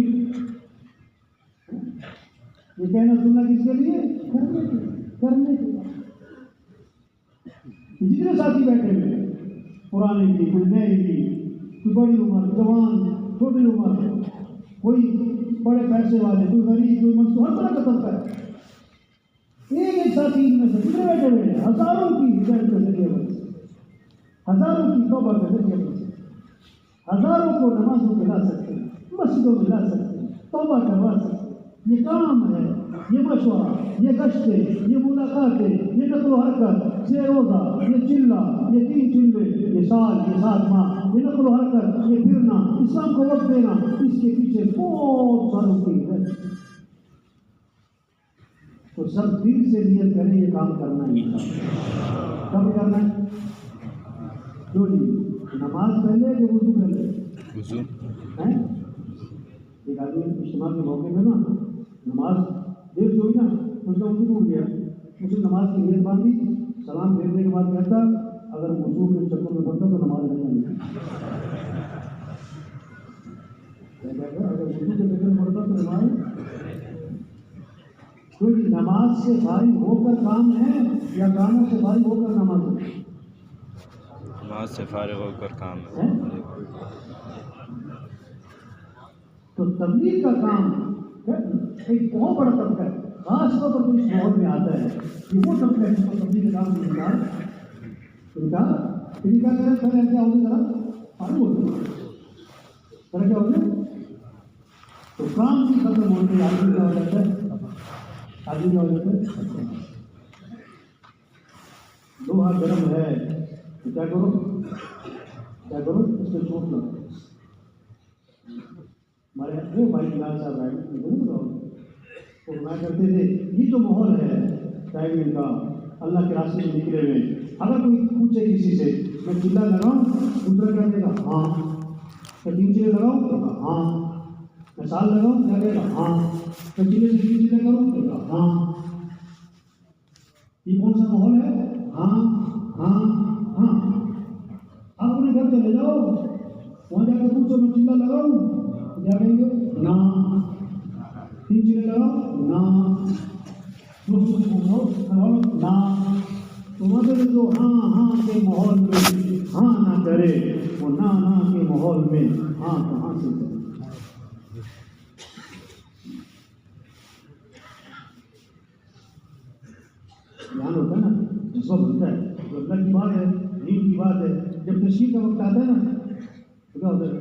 یہ کہنا سننا کس کے لیے؟ کرنے کے لیے. جتنے ساتھی بیٹھے ہوئے پرانے بھی، کوئی نئے بھی، کوئی بڑی عمر، جوان، چھوٹی عمر، کوئی بڑے پیسے والے، کوئی غریب، کوئی مستور، ہر طرح کا طبقہ ہے. ایک ساتھی میں سے کتنے بیٹھے ہوئے ہیں؟ ہزاروں کی ہدایت کے ذریعے بنے، ہزاروں کی توبہ کے ذریعے بنے، ہزاروں کو نمازوں پہ لا سکتے ہیں، مسجدوں میں لا سکتے ہیں، توبہ کروا سکتے ہیں. یہ کام ہے، یہ مشورہ، یہ گشتیں، یہ ملاقاتیں، یہ نقل و حرکت، یہ روزہ، یہ چلہ، یہ 3 چلے، یہ سال، یہ 7 ماہ، یہ نقل و حرکت، یہ پھرنا، اسلام کو وقت دینا، اس کے پیچھے بہت سالوں کی ہے. تو سب دل سے نیت کریں یہ کام کرنا ہے. کب کرنا ہے؟ جو نماز پہلے کہ وضو پہلے؟ وضو. ایک آدمی اجتماع کے موقع پہ نا نماز دیر سے ہوئی نا، اس کا وضو ٹوٹ گیا. اس نے نماز کی نیت باندھی، سلام پھیرنے کے بعد کہتا اگر وضو کے چکر میں پڑتا تو نماز نہیں آئی. اگر وضو کے چکر میں پڑتا تو نماز. کوئی نماز سے فارغ ہو کر کام ہے یا کاموں سے فارغ ہو کر نماز ہے؟ نماز سے فارغ ہو کر کام ہے. تو تبلیغ کا کام ایک بہت بڑا طبقہ ہے، خاص طور پر اس ماحول میں آتا ہے. یہ وہ طبقہ ہے جس کو تبلیغ کا کام ملتا ہے. پھر کیا کریں؟ پہلے کیا ہوگی ذرا فارغ ہوتے پہلے کیا ہوگی تو کام بھی ختم ہوتے ہیں. آدمی کیا ہو جاتا ہے؟ آدمی کیا ہو جاتا ہے؟ لوہا گرم ہے تو کیا کرو؟ کیا کرو؟ اس پہ چوٹ لگو. ہمارے وہ بھائی بلال صاحب فرمایا کرتے تھے یہ جو ماحول ہے ٹائم کا اللہ کے راستے میں نکلے ہوئے، اگر کوئی پوچھے کسی سے میں چلا لگاؤں، دوسرا کیا کہے گا؟ ہاں. میں 3 چلے لگاؤں؟ کہے گا ہاں. میں سال لگاؤں؟ کیا کہے گا؟ ہاں. میں چلے سے 3 چلے کروں؟ کہے گا ہاں. یہ کون سا ماحول ہے؟ ہاں ہاں ہاں. آپ اپنے گھر چلے جاؤ، وہاں جا کے پوچھو میں چلا لگاؤں؟ کیا کہیں گے؟ نا. 3 چلے لگاؤ؟ نا. نا. تو مطلب جو ہاں ہاں کے ماحول میں ہاں نہ کرے، وہ نا کے ماحول میں ہاں کہاں سے کرے؟ دھیان ہوتا ہے نا، جذبہ بنتا ہے. تو اللہ کی بات ہے، دین کی بات ہے. جب تشکیل کا وقت آتا ہے نا تو کیا ہوتا ہے؟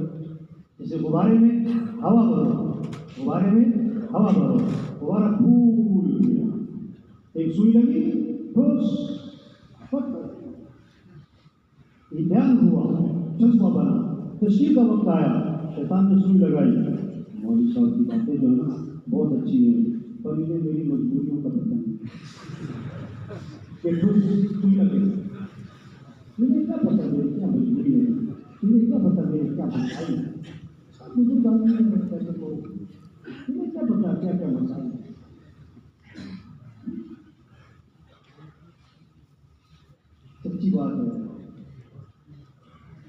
جیسے غبارے میں ہوا بھرو، غبارے میں ہوا بھرو، غبارہ پھول گیا، ایک سوئی لگی ٹھوس یہ دھیان ہوا، جذبہ بنا. تشکیل کا وقت آیا، شیطان نے سوئی لگائی. مولوی صاحب کی باتیں جو ہے نا بہت اچھی ہیں، اور انہیں میری مجبوریوں کا پتہ نہیں کہ لگے انہیں کیا پتہ میری کیا مجبوری ہے، انہیں کیا پتہ میری کیا مسائل ہے، مجھے بات نہیں کرتا ہے تو انہیں کیا پتہ کیا کیا مسائل ہے۔ سچی بات ہے،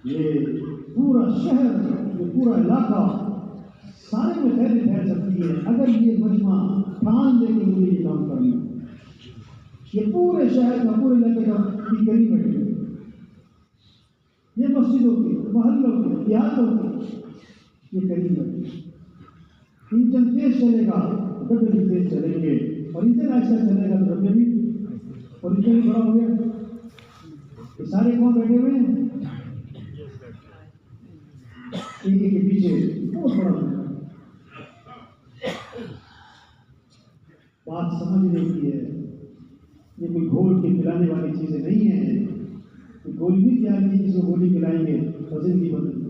یہ پورا شہر، یہ پورا علاقہ سارے میں خیر پھیل سکتی ہے اگر یہ مجمع ٹھان دے کے مجھے یہ کام کرنا ہے۔ یہ پورے شہر کا، پورے علاقے کا قریب بیٹھے، یہ مسجدوں کی، محلوں کی، دیہاتوں کی، یہ قریب بیٹھے۔ انجن تیز چلے گا تو ڈبے بھی تیز چلیں گے، اور انجن ایسا چلے گا تو ڈبے بھی، اور انجن بھی بڑا ہو گیا۔ یہ سارے کون بیٹھے ہوئے ہیں؟ ایک کے پیچھے بہت بڑا ہے۔ بات سمجھنے کی ہے، یہ کوئی گھول کے پلانے والی چیزیں نہیں ہیں، کوئی گولی نہیں تیار کی جس کو گولی پلائیں گے اور زندگی بدل۔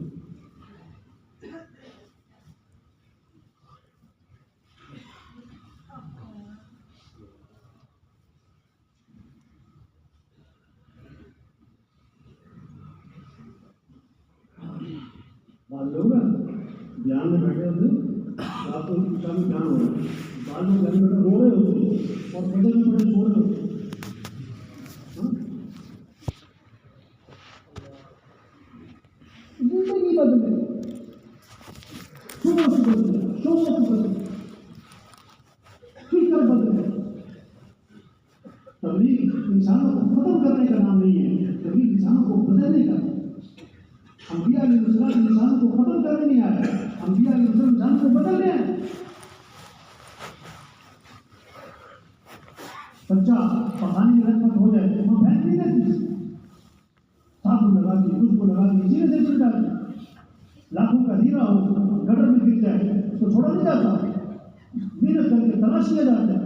بعض لوگ دھیان میں بیٹھے ہوتے، رات کو شام میں دھیان ہو رہا ہے، بعض لوگ گھر میں بیٹھے رو رہے ہوتے اور فجر میں بیٹھے سو رہے ہوتے۔ زندگی بدلے، صبح سے بدلے، شعور سے بدلے، فکر بدلے۔ تبلیغ انسانوں کو ختم کرنے کا نام نہیں ہے، تبلیغ انسانوں کو بدلنے کا۔ انبیاء علیہ السلام انسانوں کو ختم کرنے نہیں آئے، انبیاء علیہ السلام انسانوں کو بدلنے آئے۔ بچہ پکانے کی رسمت ہو جائے تو وہاں پھینک نہیں دیتی، صابن لگا دی، خوشبو لگا دی، سینے سے چھل جاتی۔ لاکھوں کا ہیرا ہو گٹر میں گر جائے اس کو چھوڑا نہیں جاتا، محنت کر کے تلاش کیا جاتا ہے،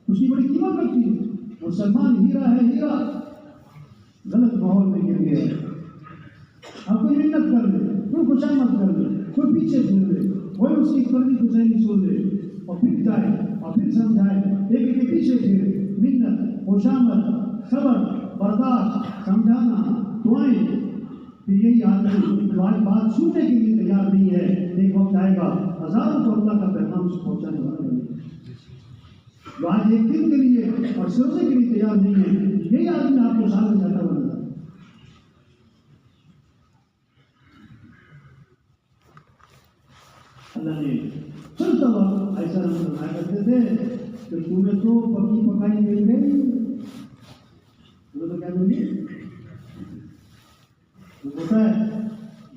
اس کی بڑی قیمت رکھتی ہے۔ وہ سلمان ہیرا ہے، ہیرا غلط ماحول میں گر گیا، اب کوئی محنت کر لے، کوئی خوشامد کر لے، کوئی پیچھے پھر لے، کوئی اس کی کرنی کچھ سن لے اور پھر جائے اور پھر سمجھائے، ایک کے پیچھے پھر محنت، خوشامد، صبر، برداشت، سمجھانا، دعائیں۔ پھر یہی آدمی تمہاری بات سننے کے لیے تیار نہیں ہے، ایک وقت آئے گا ہزاروں کو اللہ کا پیغام سے پہنچانے والا بنے گا۔ جو آج ایک دن کے لیے اور سوچنے کے لیے تیار نہیں ہے، یہی آدمی آپ کو سامنے جاتا بنے گا۔ اللہ نے چلتا وقت ایسا ہم بتایا کرتے تھے کہ تمہیں تو پکی پکائی مل گئی، تمہیں تو کیا ملی؟ وہ ہوتا ہے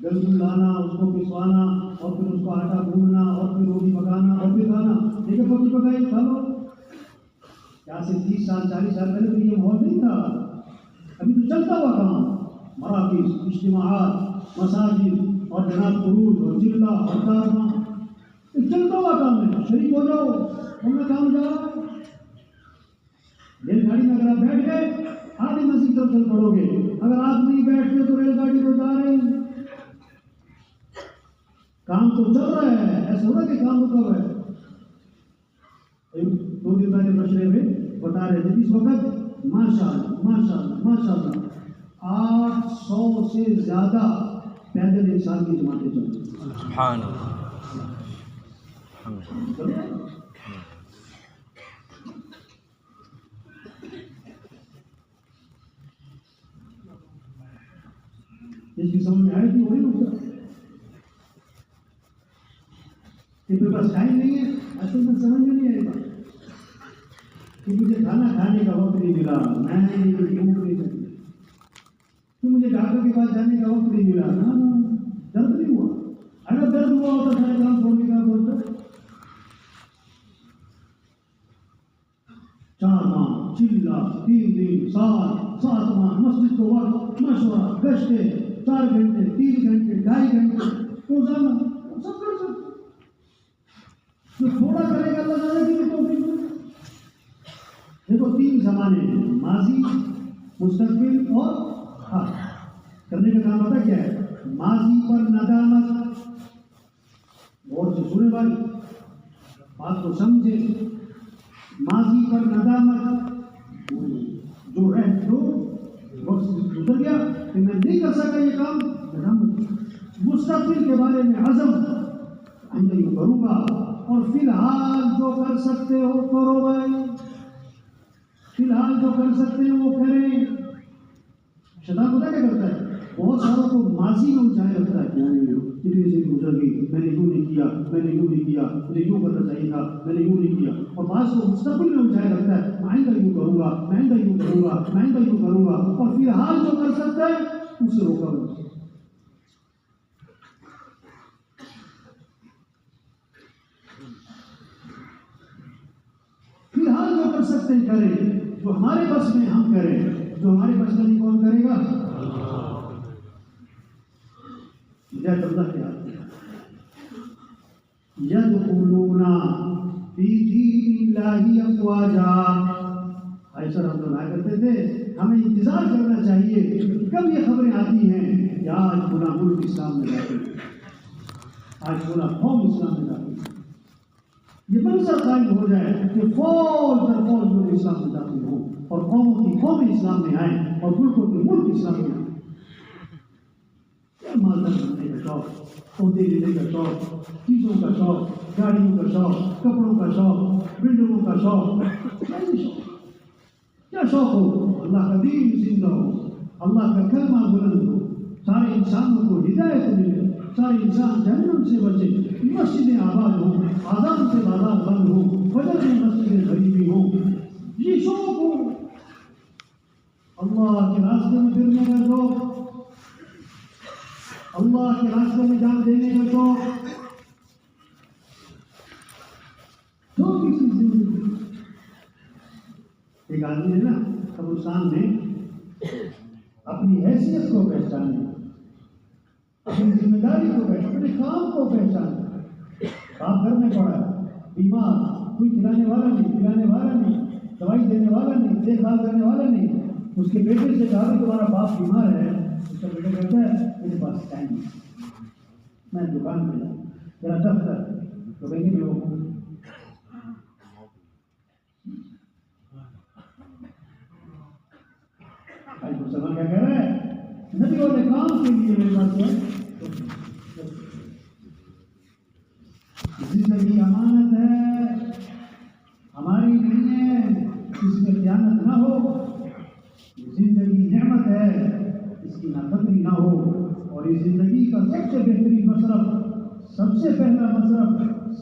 گندم لانا، اس کو پسوانا اور پھر اس کو آٹا گوندنا اور پھر روٹی پکانا اور پھر کھانا، لیکن پکی پکائی کھا لو۔ کیا سے 30 سال 40 سال پہلے تو یہ ماحول نہیں تھا، ابھی تو چلتا ہوا کام، مراکز، اجتماعات، مساجد اور جناب خروج اور چلہ اور کارواں، چلتا ہوا کام ہے۔ شریک ہو جاؤ، ہم نے کام جا رہا ہے۔ ریل گاڑی میں اگر آپ بیٹھ گئے آدھی مسجد طرف چل پڑو گے، اگر آپ نہیں بیٹھتے تو ریل گاڑی کو جا رہے ہیں۔ کام تو چل رہا ہے، ایسا ہو رہا کہ کام رکا ہوا ہے۔ 2 دن پہلے مشورے میں بتا رہے تھے اس وقت ماشاء اللہ 800 سے زیادہ پیدل انسان کی جماعتیں چل رہی ہیں۔ سبحان اللہ۔ جس کی سمجھ میں آئی تھی وہی نقطہ کہ میرے پاس ٹائم نہیں ہے، اصل میں سمجھ میں نہیں آئے گا کہ مجھے کھانا کھانے کا وقت نہیں ملا، میں نہیں سکتی، تو مجھے ڈاکٹر کے پاس جانے کا وقت نہیں ملا۔ درد نہیں ہوا، اگر درد ہوا ہوتا سارے کام چھوڑنے کا بولتا 4 ماہ، چلہ، 3 دن، سال، 7 ماہ، مسجد کو وقت، مشورہ، گشتے، 4 گھنٹے، 3 گھنٹے، 2.5 گھنٹے روزانہ سب کر سکتے۔ جو تھوڑا کرے گا اللہ تعالیٰ کی توفیق دے۔ دیکھو 3 زمانے ہیں، ماضی، مستقبل اور حال۔ کرنے کا کام پتہ کیا ہے؟ ماضی پر ندامت، غور سے سنے بھائی، بات کو سمجھے، ماضی پر ندامت، جو وقت گزر گیا کہ میں نہیں کر سکا یہ کام، ندامت، مستقبل کے بارے میں عزم، آئندہ یوں کروں گا، اور فی الحال جو کر سکتے ہو کرو بھائی، فی الحال جو کر سکتے ہیں وہ کریں۔ شیطان پتہ کیا کرتا ہے؟ بہت ساروں کو ماضی میں الجھائے رکھتا ہے، کتنی سے گزر گئی، میں نے یوں نہیں کیا، میں نے یوں نہیں کیا، مجھے یوں کرنا چاہیے تھا، میں نے یوں نہیں کیا، اور بعض کو مستقبل میں الجھائے رکھتا ہے، میں آئندہ یوں کروں گا، میں آئندہ یوں کروں گا، میں آئندہ یوں کروں گا، اور فی الحال جو کر سکتا ہے اس سے روکا ہوا۔ فی الحال جو کر سکتے ہیں کریں، جو ہمارے بس میں ہم کریں، جو ہمارے بس میں نہیں کون کرے گا؟ يدخلون في دين الله افواجا۔ عائشہ رضی اللہ عنہا کرتے تھے ہمیں انتظار کرنا چاہیے کہ کب یہ خبریں آتی ہیں کہ آج پورا ملک اسلام میں داخل ہے، آج پورا قوم اسلام میں داخل ہے، یہ منظر قائم ہو جائے کہ فوج در فوج لوگ اسلام میں داخل ہوں، اور قوموں کی قوم اسلام میں آئیں، اور ملکوں کے ملک اسلام میں آئیں۔ مالدار بننے کا شوق، عہدے لینے کا شوق، چیزوں کا شوق، گاڑیوں کا شوق، کپڑوں کا شوق، بلڈنگوں کا شوق، کیا شوق ہو؟ اللہ کا دین زندہ ہو، اللہ کا کلمہ بلند ہو، سارے انسانوں کو ہدایت ملے، سارے انسان جہنم سے بچے، مسجدیں آباد ہوں، آزان سے بازار بند ہوں، فجر میں مسجدیں غریبی ہوں، یہ شوق ہو۔ اللہ کے راستے میں پھرنے کا شوق، اللہ کے راستے میں جان دینے کا شوق، چھوٹی سی زندگی۔ ایک آدمی ہے نا قبرستان میں اپنی حیثیت کو پہچانے، اپنی ذمہ داری کو پہچانے، اپنے کام کو پہچانے، باپ گھر میں پڑا ہے، بیمار، کوئی کھلانے والا نہیں، پلانے والا نہیں، دوائی دینے والا نہیں، دیکھ بھال کرنے والا نہیں۔ اس کے بیٹے سے کہا کہ تمہارا باپ بیمار ہے، اس کا بیٹا کہتا ہے میرے پاس ٹائم نہیں، میں دکان پہ جاؤں، میرا دفتر، تو کہیں گے لوگ آج مسلمان کیا کہہ رہا ہے؟ نبی والے کام کے لیے میرے پاس ہے۔ زندگی امانت ہے، ہماری نہیں ہے، اس میں خیانت نہ ہو۔ زندگی نعمت ہے، اس کی ناقدری نہ ہو، اور اس زندگی کا سب سے بہترین مصرف، سب سے پہلا مصرف،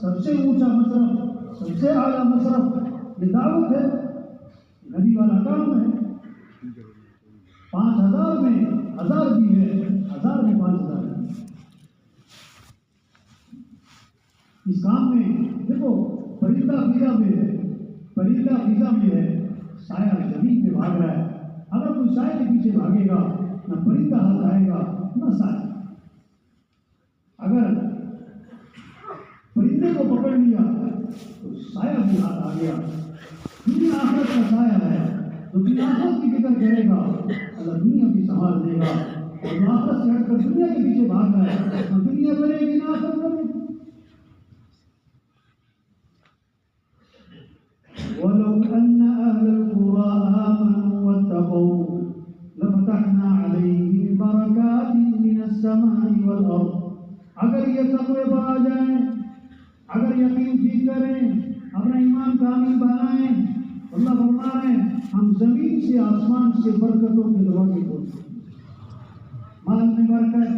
سب سے اونچا مصرف، سب سے اعلیٰ مصرف یہ دعوت ہے، نبی والا کام ہے۔ 5000 میں 1000 بھی ہے، 1000 میں 5000 ہے۔ اس کام میں دیکھو پرندہ فضا میں ہے، پرندہ فضا میں ہے، سایہ زمین پہ بھاگ رہا ہے، اگر کوئی سائے کے پیچھے بھاگے گا نہ پرندہ ہاتھ آئے گا نہ سایہ۔ اگر پرندے کو پکڑ لیا تو سایہ بھی ہاتھ آ گیا۔ دنیا آخرت کا سایہ ہے، تو دنیا آخرت کی فکر کرے گا اللہ دنیا بھی سنبھال دے گا، اور آخرت سے ہٹ کر دنیا کے پیچھے بھاگ رہا ہے نہ دنیا کرے گی نہ آخرت کرے گی۔ وَلَوْ أَنَّ أَهْلَ الْقُرَىٰ آمَنُوا وَاتَّقَوْا لَفَتَحْنَا عَلَيْهِمْ بَرَكَاتٍ مِّنَ السَّمَاءِ وَالْأَرْضِ۔ اگر یہ تقوی پر آ جائیں، اگر یقین ٹھیک کریں، اپنا ایمان کامل بنائیں، اللہ فرما رہے ہیں ہم زمین سے آسمان سے برکتوں کے دروازے کھولتے ہیں، مال میں برکت،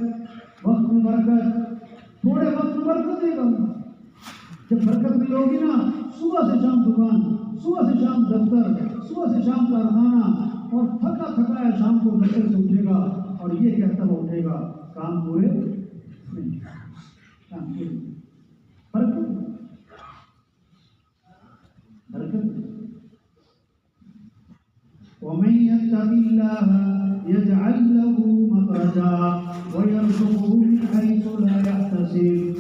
وقت میں برکت، تھوڑے وقت میں برکت دے گا۔ جب برکت نہیں ہوگی نا، صبح سے شام دکان، صبح سے شام دفتر، صبح سے شام کارخانہ، اور تھکا تھکایا شام کو بچے سے اٹھے گا اور یہ کہتا ہوا اٹھے گا کام پورے نہیں، کام پورے نہیں۔ برکت برکت۔ وَمَن يَتَّقِ اللَّهَ يَجْعَل لَّهُ مَخْرَجًا وَيَرْزُقْهُ مِنْ حَيْثُ لَا يَحْتَسِبُ۔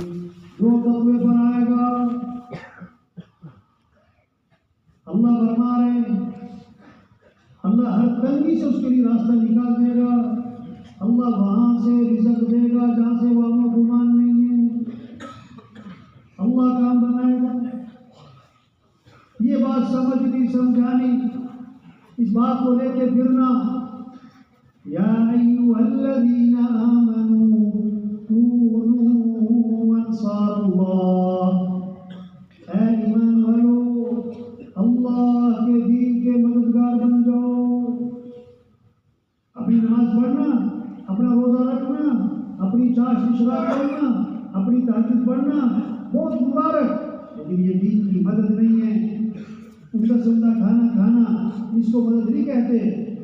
جو تقوی پر آئے گا اللہ فرما رہے ہیں اللہ ہر تنگی سے اس کے لیے راستہ نکال دے گا، اللہ وہاں سے رزق دے گا جہاں سے وہ امن و گمان نہیں ہے، اللہ کام بنائے گا۔ یہ بات سمجھ سمجھانی، اس بات کو لے کے پھرنا. یا ایھا الذین آمنوا کونوا انصار اللہ، اے ایمان والو اللہ کے دین کے مددگار بن جاؤ. اپنی نماز پڑھنا، اپنا روزہ رکھنا، اپنی چاشت اشراق کرنا، اپنی تہجد پڑھنا بہت مبارک، لیکن یہ دین کی مدد نہیں ہے. الٹا سلٹا کھانا کھانا اس کو مدد نہیں کہتے.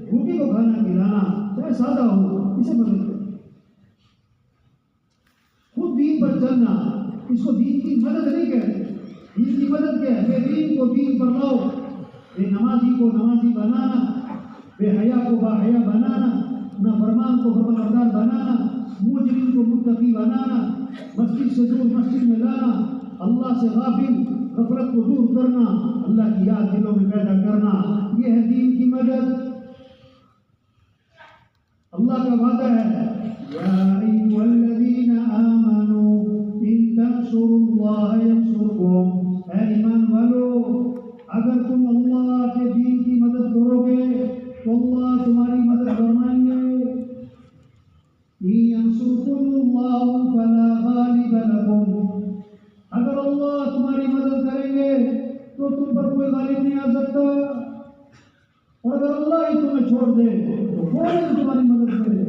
بھوکی کو کھانا کھلانا چاہے سادہ ہو، اسے مدد کہتے. خود دین پر چلنا اس کو دین کی مدد نہیں کہتے. دین کی مدد کیا ہے؟ بے دین کو دین پر لاؤ، بے نمازی کو نمازی بنانا، بے حیا کو باحیا بنانا، نافرمان کو فرمانبردار بنانا، مجرم کو متقی بنانا، مسجد سے دور مسجد میں لانا، اللہ سے غافل غفلت کو دور کرنا، اللہ کی یاد دلوں میں پیدا کرنا. یہ ہے دین کی مدد. اللہ کا وعدہ ہے یا ایھا الذین آمنوا ان تنصروا اللہ ینصرکم، اے ایمان والو اگر تم اللہ کے دین کی مدد کرو گے تو اللہ تمہاری مدد فرمائیں گے. ان ینصرکم اللہ فلا غالب لکم، اگر اللہ تمہاری مدد کریں گے تو تم پر کوئی غالب نہیں آ سکتا، اور اگر اللہ ہی تمہیں چھوڑ دے تو کون تمہاری مدد کرے.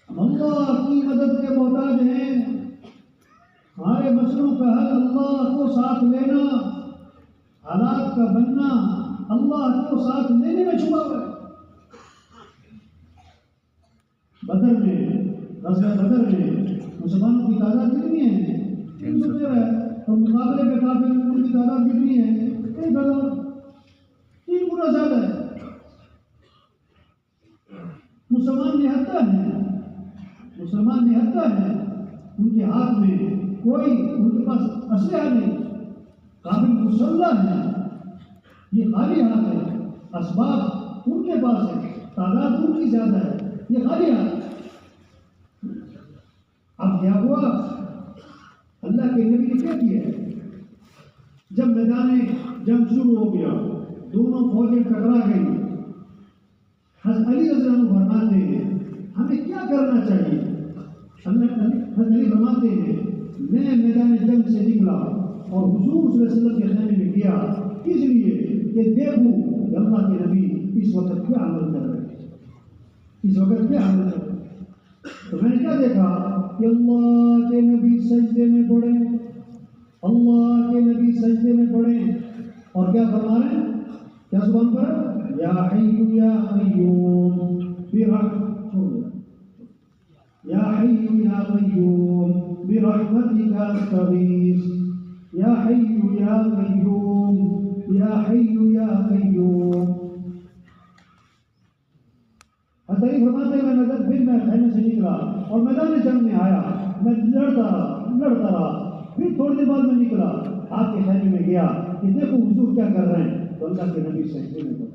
ہم اللہ کی مدد کے محتاج ہیں. ہمارے مسئلوں کا حل اللہ کو ساتھ لینا، حالات کا بننا اللہ کو ساتھ لینے میں چھپا ہوا ہے. بدر میں، غزوہ بدر میں مسلمانوں کی تعداد کتنی ہے؟ 313 ہے، اور مقابلے میں کافروں کی تعداد کتنی ہے؟ 1000، 3 گنا زیادہ ہے. مسلمان نہتہ ہیں، مسلمان نہتہ ہیں، ان کے ہاتھ میں کوئی، ان کے پاس اسلحہ نہیں، کافر مسلح ہیں، یہ خالی ہاتھ ہے. اسباب ان کے پاس ہے، تعداد ان کی زیادہ ہے، یہ خالی ہاتھ. اب کیا ہوا؟ اللہ کے نبی نے کیا کیا؟ جب میدان جنگ شروع ہو گیا، دونوں فوجیں ٹکرا گئی، حضرت علی رضی اللہ عنہ فرماتے ہیں ہمیں کیا کرنا چاہیے؟ حضرت علی فرماتے ہیں میں میدان جنگ سے نکلا اور حضور صلی اللہ علیہ وسلم کے خیمے میں گیا، اس لیے کہ دیکھوں کہ اللہ کے نبی اس وقت کیا عمل کر رہے ہیں، اس وقت کیا عمل کر رہے ہیں. تو میں نے کیا دیکھا کہ اللہ کے نبی سجدے میں پڑے، اللہ کے نبی سجدے میں پڑے، اور کیا فرما رہے ہیں؟ کیا زبان پر؟ یا حی یا قیوم یا حی یا قیوم برحمتک استغیث، یا حی یا قیوم یا حی یا قیوم. حضرت فرماتے ہیں میں خیمے سے نکلا اور میدان جنگ میں آیا، میں لڑتا رہا. پھر تھوڑی دیر بعد میں نکلا، آپ کے خیمے میں گیا کہ دیکھو حضور کیا کر رہے ہیں، تو اللہ کے نبی سجدے میں پڑے،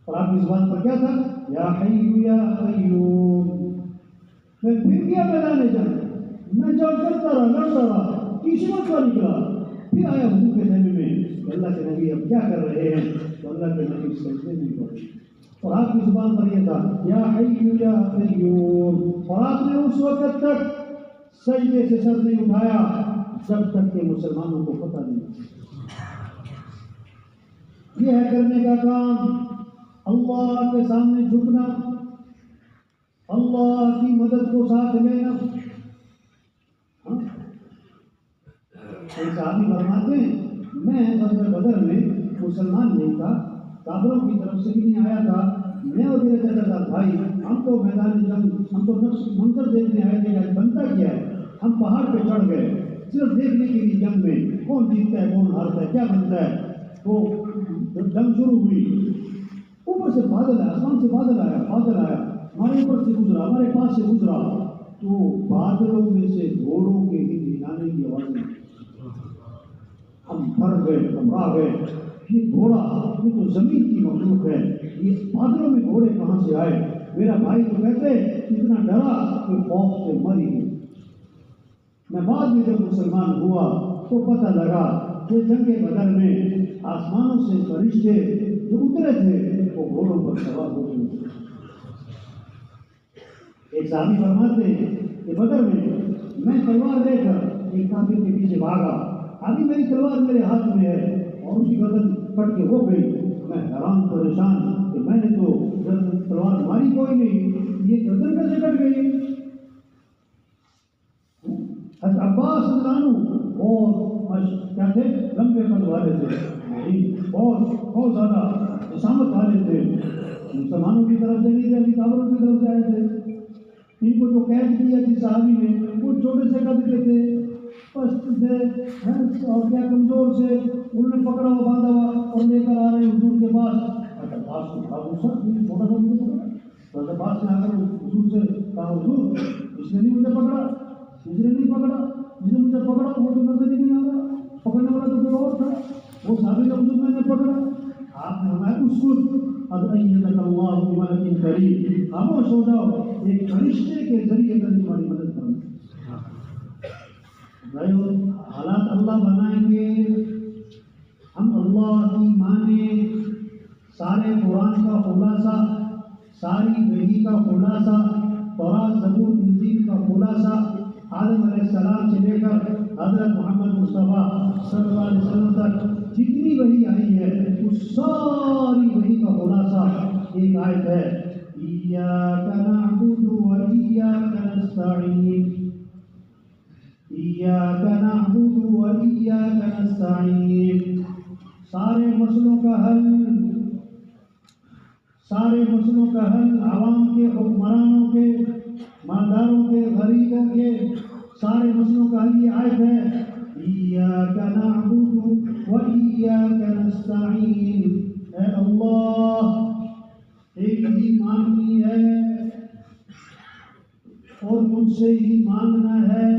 اور آپ کی زبان پر کیا تھا؟ یا حی یا قیوم. میں پھر گیا میدان جنگ، میں جب لڑتا رہا، تیسری مرتبہ نکلا، پھر آیا حضور کے خیمے میں کہ اللہ کے نبی اب کیا کر رہے ہیں، تو اللہ کے نبی سجدے میں پڑے، اور آپ کی زبان پر یہ تھا یا حی یا قیوم. اور آپ نے اس وقت تک سجدے سے سر نہیں اٹھایا جب تک کہ مسلمانوں کو پتہ نہیں. یہ ہے کرنے کا کام، اللہ کے سامنے جھکنا، اللہ کی مدد کو ساتھ لینا. صحابی فرماتے ہیں میں غزوہ بدر میں مسلمان نہیں تھا، کافروں کی طرف سے بھی نہیں آیا تھا، میں اور میرے چچا بھائی ہم تو میدان جنگ، ہم تو نقش منظر دیکھنے آئے تھے کہ بنتا کیا ہے. ہم پہاڑ پہ چڑھ گئے صرف دیکھنے کے لیے جنگ میں کون جیتتا ہے کون ہارتا ہے کیا بنتا ہے. تو جنگ شروع ہوئی، اوپر سے بادل آیا، آسمان سے بادل آیا، ہمارے اوپر سے گزرا، ہمارے پاس سے گزرا، تو بادلوں میں سے گھوڑوں کے ہلانے کی آوازیں. ہم ڈر گئے، گھبرا گئے، یہ گھوڑا یہ تو زمین کی مخلوق ہے، یہ بادلوں میں گھوڑے کہاں سے آئے. میرا بھائی تو کہتے اتنا ڈرا کہ خوف سے مر ہی گئے. میں بعد میں جب مسلمان ہوا تو پتہ لگا کہ جنگ بدر میں آسمانوں سے فرشتے جو اترے تھے وہ گھوڑوں پر سوار ہو گئے. ایک صحابی فرماتے ہیں کہ بدر میں تلوار لے کر ایک کافر کے پیچھے بھاگا. ابھی میری تلوار میرے ہاتھ میں ہے اور اس کی گردن کٹ کے ہو گئی. میں حیران پریشان کہ میں نے تو تلوار ماری کوئی نہیں, یہ گردن کیسے کٹ گئی. حضرت عباس رضی اللہ عنہ اور کیا تھے, لمبے قد والے تھے, بہت زیادہ اسامت والے تھے. مسلمانوں کی طرف سے نہیں تھے, ابھی کافروں کی طرف سے آئے تھے. ان کو جو قید کیا جس صحابی نے وہ چھوٹے سے قد کے تھے, پست تھے اور کیا کمزور سے. انہوں نے پکڑا ہوا باندھا ہوا اور لے کر آ رہے حضور کے پاس. عباس کو کہا غصہ, چھوٹا سا مجھے پکڑا. عباس نے آ کر حضور سے کہا حضور اس نے نہیں مجھے پکڑا, اس نے نہیں پکڑا, جس نے مجھے پکڑا وہ تو نظر ہی نہیں آ رہا, پکڑنے والا تو کوئی اور تھا, وہ صحابی کا حضور میں نے پکڑا. آپ نے فرمایا اسکت ادعیتک اللہ بملک کریم, خاموش ہو جاؤ, ایک فرشتے کے ذریعے کر تمہاری مدد کرنا. حالات اللہ بنائیں گے, ہم اللہ کی مانیں. سارے قرآن کا خلاصہ, ساری وحی کا خلاصہ, تورات زبور انجیل کا خلاصہ, آدم علیہ السلام سے لے کر حضرت محمد مصطفیٰ صلی اللہ علیہ وسلم تک جتنی وحی آئی ہے اس ساری وحی کا خلاصہ ایک آیت ہے, ایاک نعبد و ایاک نستعین, ایاک نعبد و ایاک نستعین. سارے مسئلوں کا حل عوام کے, حکمرانوں کے, مالداروں کے, غریبوں کے, سارے مسئلوں کا حل یہ آیت ہے, ایاک نعبد و ایاک نستعین. اے اللہ ایک ہی مانگنی ہے اور مجھ سے ہی مانگنا ہے.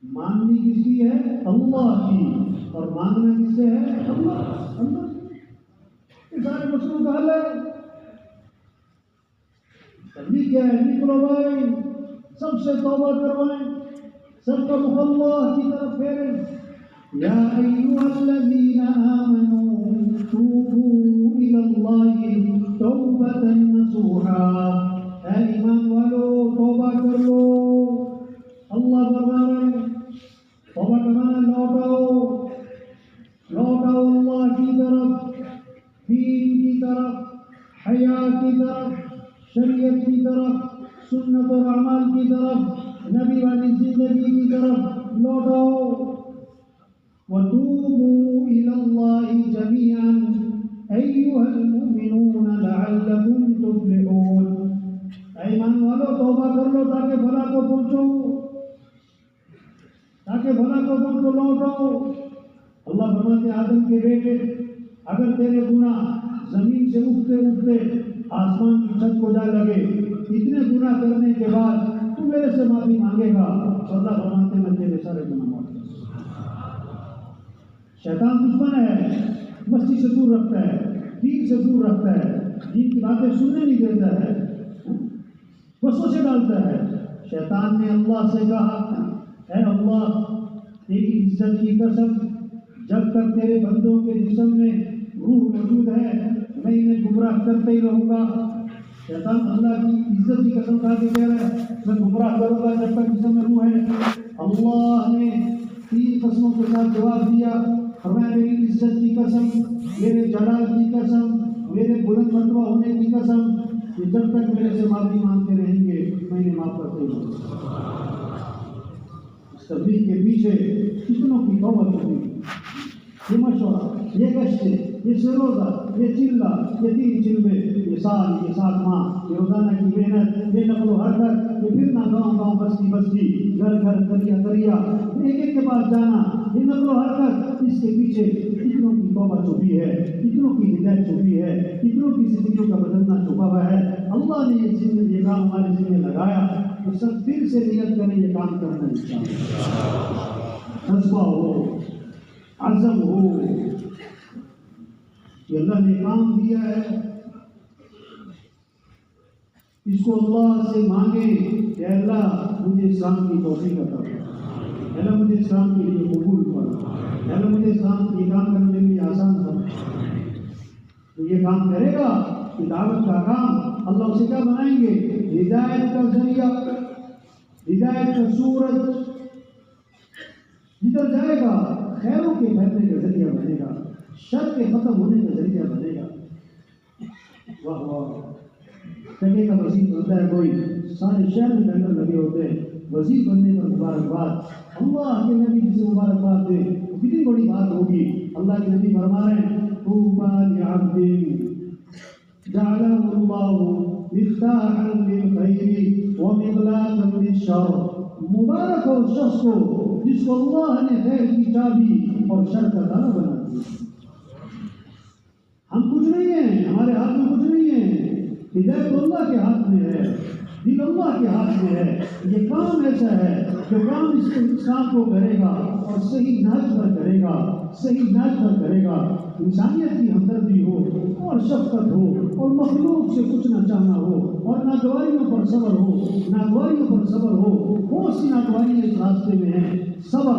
مانگنی کس کی ہے؟ اللہ کی, اور مانگنا کس سے ہے؟ اللہ. یہ سارے مسئلوں کا حل ہے. تبلیغ کیا ہے؟ نکلو بھائی, سب سے توبہ کروائیں, سب کا رخ اللہ کی طرف پھیریں. یا ایھا الذین آمنوا توبوا الی اللہ توبۃ نصوحا. اے ایمان والو توبہ کر لو. اللہ فرما رہے ہیں توبہ کرنا, لوٹاؤ اللہ کی طرف, دین کی طرف, حیا کی طرف, شریعت کی طرف, سنت اور اعمال کی طرف, نبی والی زندگی کی طرف لوٹاؤ. وتوبوا إلى الله جميعا أيها المؤمنون لعلكم تفلحون. ایمان والو توبہ کر لو تاکہ بھلا کو پہنچو, لوٹو. اللہ فرماتے آدم کے بیٹے, اگر تیرے گناہ زمین سے اٹھتے اٹھتے آسمان کی چھت کو جا لگے, اتنے گناہ کرنے کے بعد تو میرے سے معافی مانگے گا, اللہ فرماتے میں تیرے سارے گناہ معاف کروں. شیطان دشمن ہے, مسجد سے دور رکھتا ہے, دین سے دور رکھتا ہے, دین کی باتیں سننے نہیں دیتا ہے, وسوسے ڈالتا ہے. شیطان نے اللہ سے کہا, اے اللہ تیری عزت کی قسم, جب تک تیرے بندوں کے جسم میں روح موجود ہے میں انہیں گمراہ کرتے ہی رہوں گا. شیطان اللہ کی عزت کی قسم کھا کے کہہ رہا ہے میں گمراہ کروں گا جب تک جسم میں روح ہے. اللہ نے 3 قسموں کے ساتھ جواب دیا, فرمایا میری عزت کی قسم, میرے جلال کی قسم, میرے بلند مرتبہ ہونے کی قسم, کہ جب تک میرے سے معافی مانگتے رہیں گے میں انہیں معاف کرتے ہوں. اس تبلیغ کے پیچھے کتنوں کی توبہ ہوئی, یہ مشورہ, یہ گشتے, یہ سروزہ, یہ چلہ, یہ 3 چلے, یہ سال, یہ 7 ماہ, یہ روزانہ کی محنت, یہ نقل و حرکت, یہ پھرنا گاؤں بستی بستی, گھر گھر, دریا, ایک ایک کے پاس جانا, یہ نقل و حرکت, اس کے پیچھے کتنوں کی توبہ چھپی ہے, کتنوں کی ہدایت چھپی ہے, کتنوں کی زندگیوں کا بدلنا چھپا ہوا ہے. اللہ نے یہ کام ہمارے ذمہ لگایا تو سب دل سے نیت کریں یہ کام کرنا چاہیے. جذبہ ہو, عزم ہو کہ اللہ نے کام دیا ہے, اس کو اللہ سے مانگے کہ اللہ مجھے اسلام کی توفیق عطا فرما, اللہ مجھے اسلام کے لیے قبول فرما، اللہ مجھے اسلام کے کام کرنے کے لیے آسان فرما۔ تو یہ کام کرے گا کہ دعوت کا کام اللہ اسے کیا بنائیں گے؟ ہدایت کا ذریعہ، ہدایت کا سورج، جدھر جائے گا خیروں کے پھیلنے کا ذریعہ بنے گا، شر کے ختم ہونے کا ذریعہ بنے گا۔ واہ واہ، جگہ کا وزیر بنتا ہے کوئی، سارے شہر میں بینر لگے ہوتے ہیں، وزیر بننے پر مبارکباد، اللہ کے نبی جسے مبارکباد دے وہ کتنی بڑی بات ہوگی۔ اللہ کے نبی فرما رہے ہیں طوبی لعبد جعله اللہ مفتاحا للخیر ومغلاقا للشر، مبارک ہو اس شخص کو جس کو اللہ نے خیر کی چابی اور شر کا تالا بنا دیا۔ ہم کچھ نہیں ہیں، ہمارے ہاتھ میں کچھ نہیں ہے، ہدایت اللہ کے ہاتھ میں ہے، دل اللہ کے ہاتھ میں ہے۔ یہ کام ایسا ہے جو کام اس کام کو کرے گا اور صحیح ناج پر کرے گا، صحیح ناج پر کرے گا، انسانیت کی ہمدردی ہو اور شفقت ہو اور مخلوق سے کچھ نہ چاہنا ہو اور ناگواریوں پر صبر ہو، ناگواریوں پر صبر ہو۔ بہت سی ناگواریاں اس راستے میں ہیں، صبر،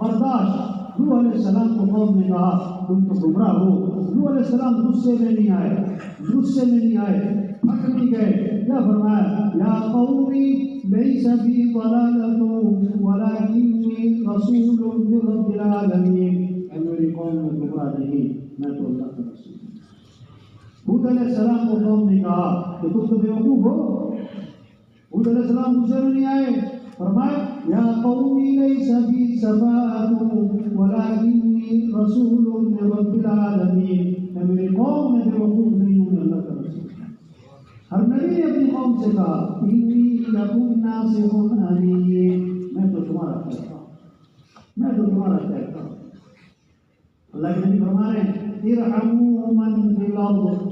برداشت۔ نوح علیہ السلام کو قوم نے کہا تم تو گمراہ ہو، نوح علیہ السلام غصے میں نہیں آئے، غصے میں نہیں آئے، پھٹ نہیں گئے، کیا فرمایا؟ یا قومی لیس بی ضلالۃ ولکنی رسول من رب العالمین، اے میری قوم میں گمراہ نہیں، میں تو اللہ کا رسول ہوں۔ ہود علیہ السلام کو قوم نے کہا کہ تم تو بیوقوف ہو، ہود علیہ السلام غصے میں نہیں آئے، فرمایا یا قومی لیس بی سفاہۃ ولکنی رسول من رب العالمین، اے میری قوم میں بیوقوف نہیں ہوں، میں اللہ کا رسول ہوں۔ ہر نبی نے اپنی قوم سے کہا انی لکم ناصح امین، میں تو تمہارا کہتا ہوں، میں تو تمہارا کہتا ہوں۔ اللہ کے نبی فرما رہے ہیں ارحموا من فی الارض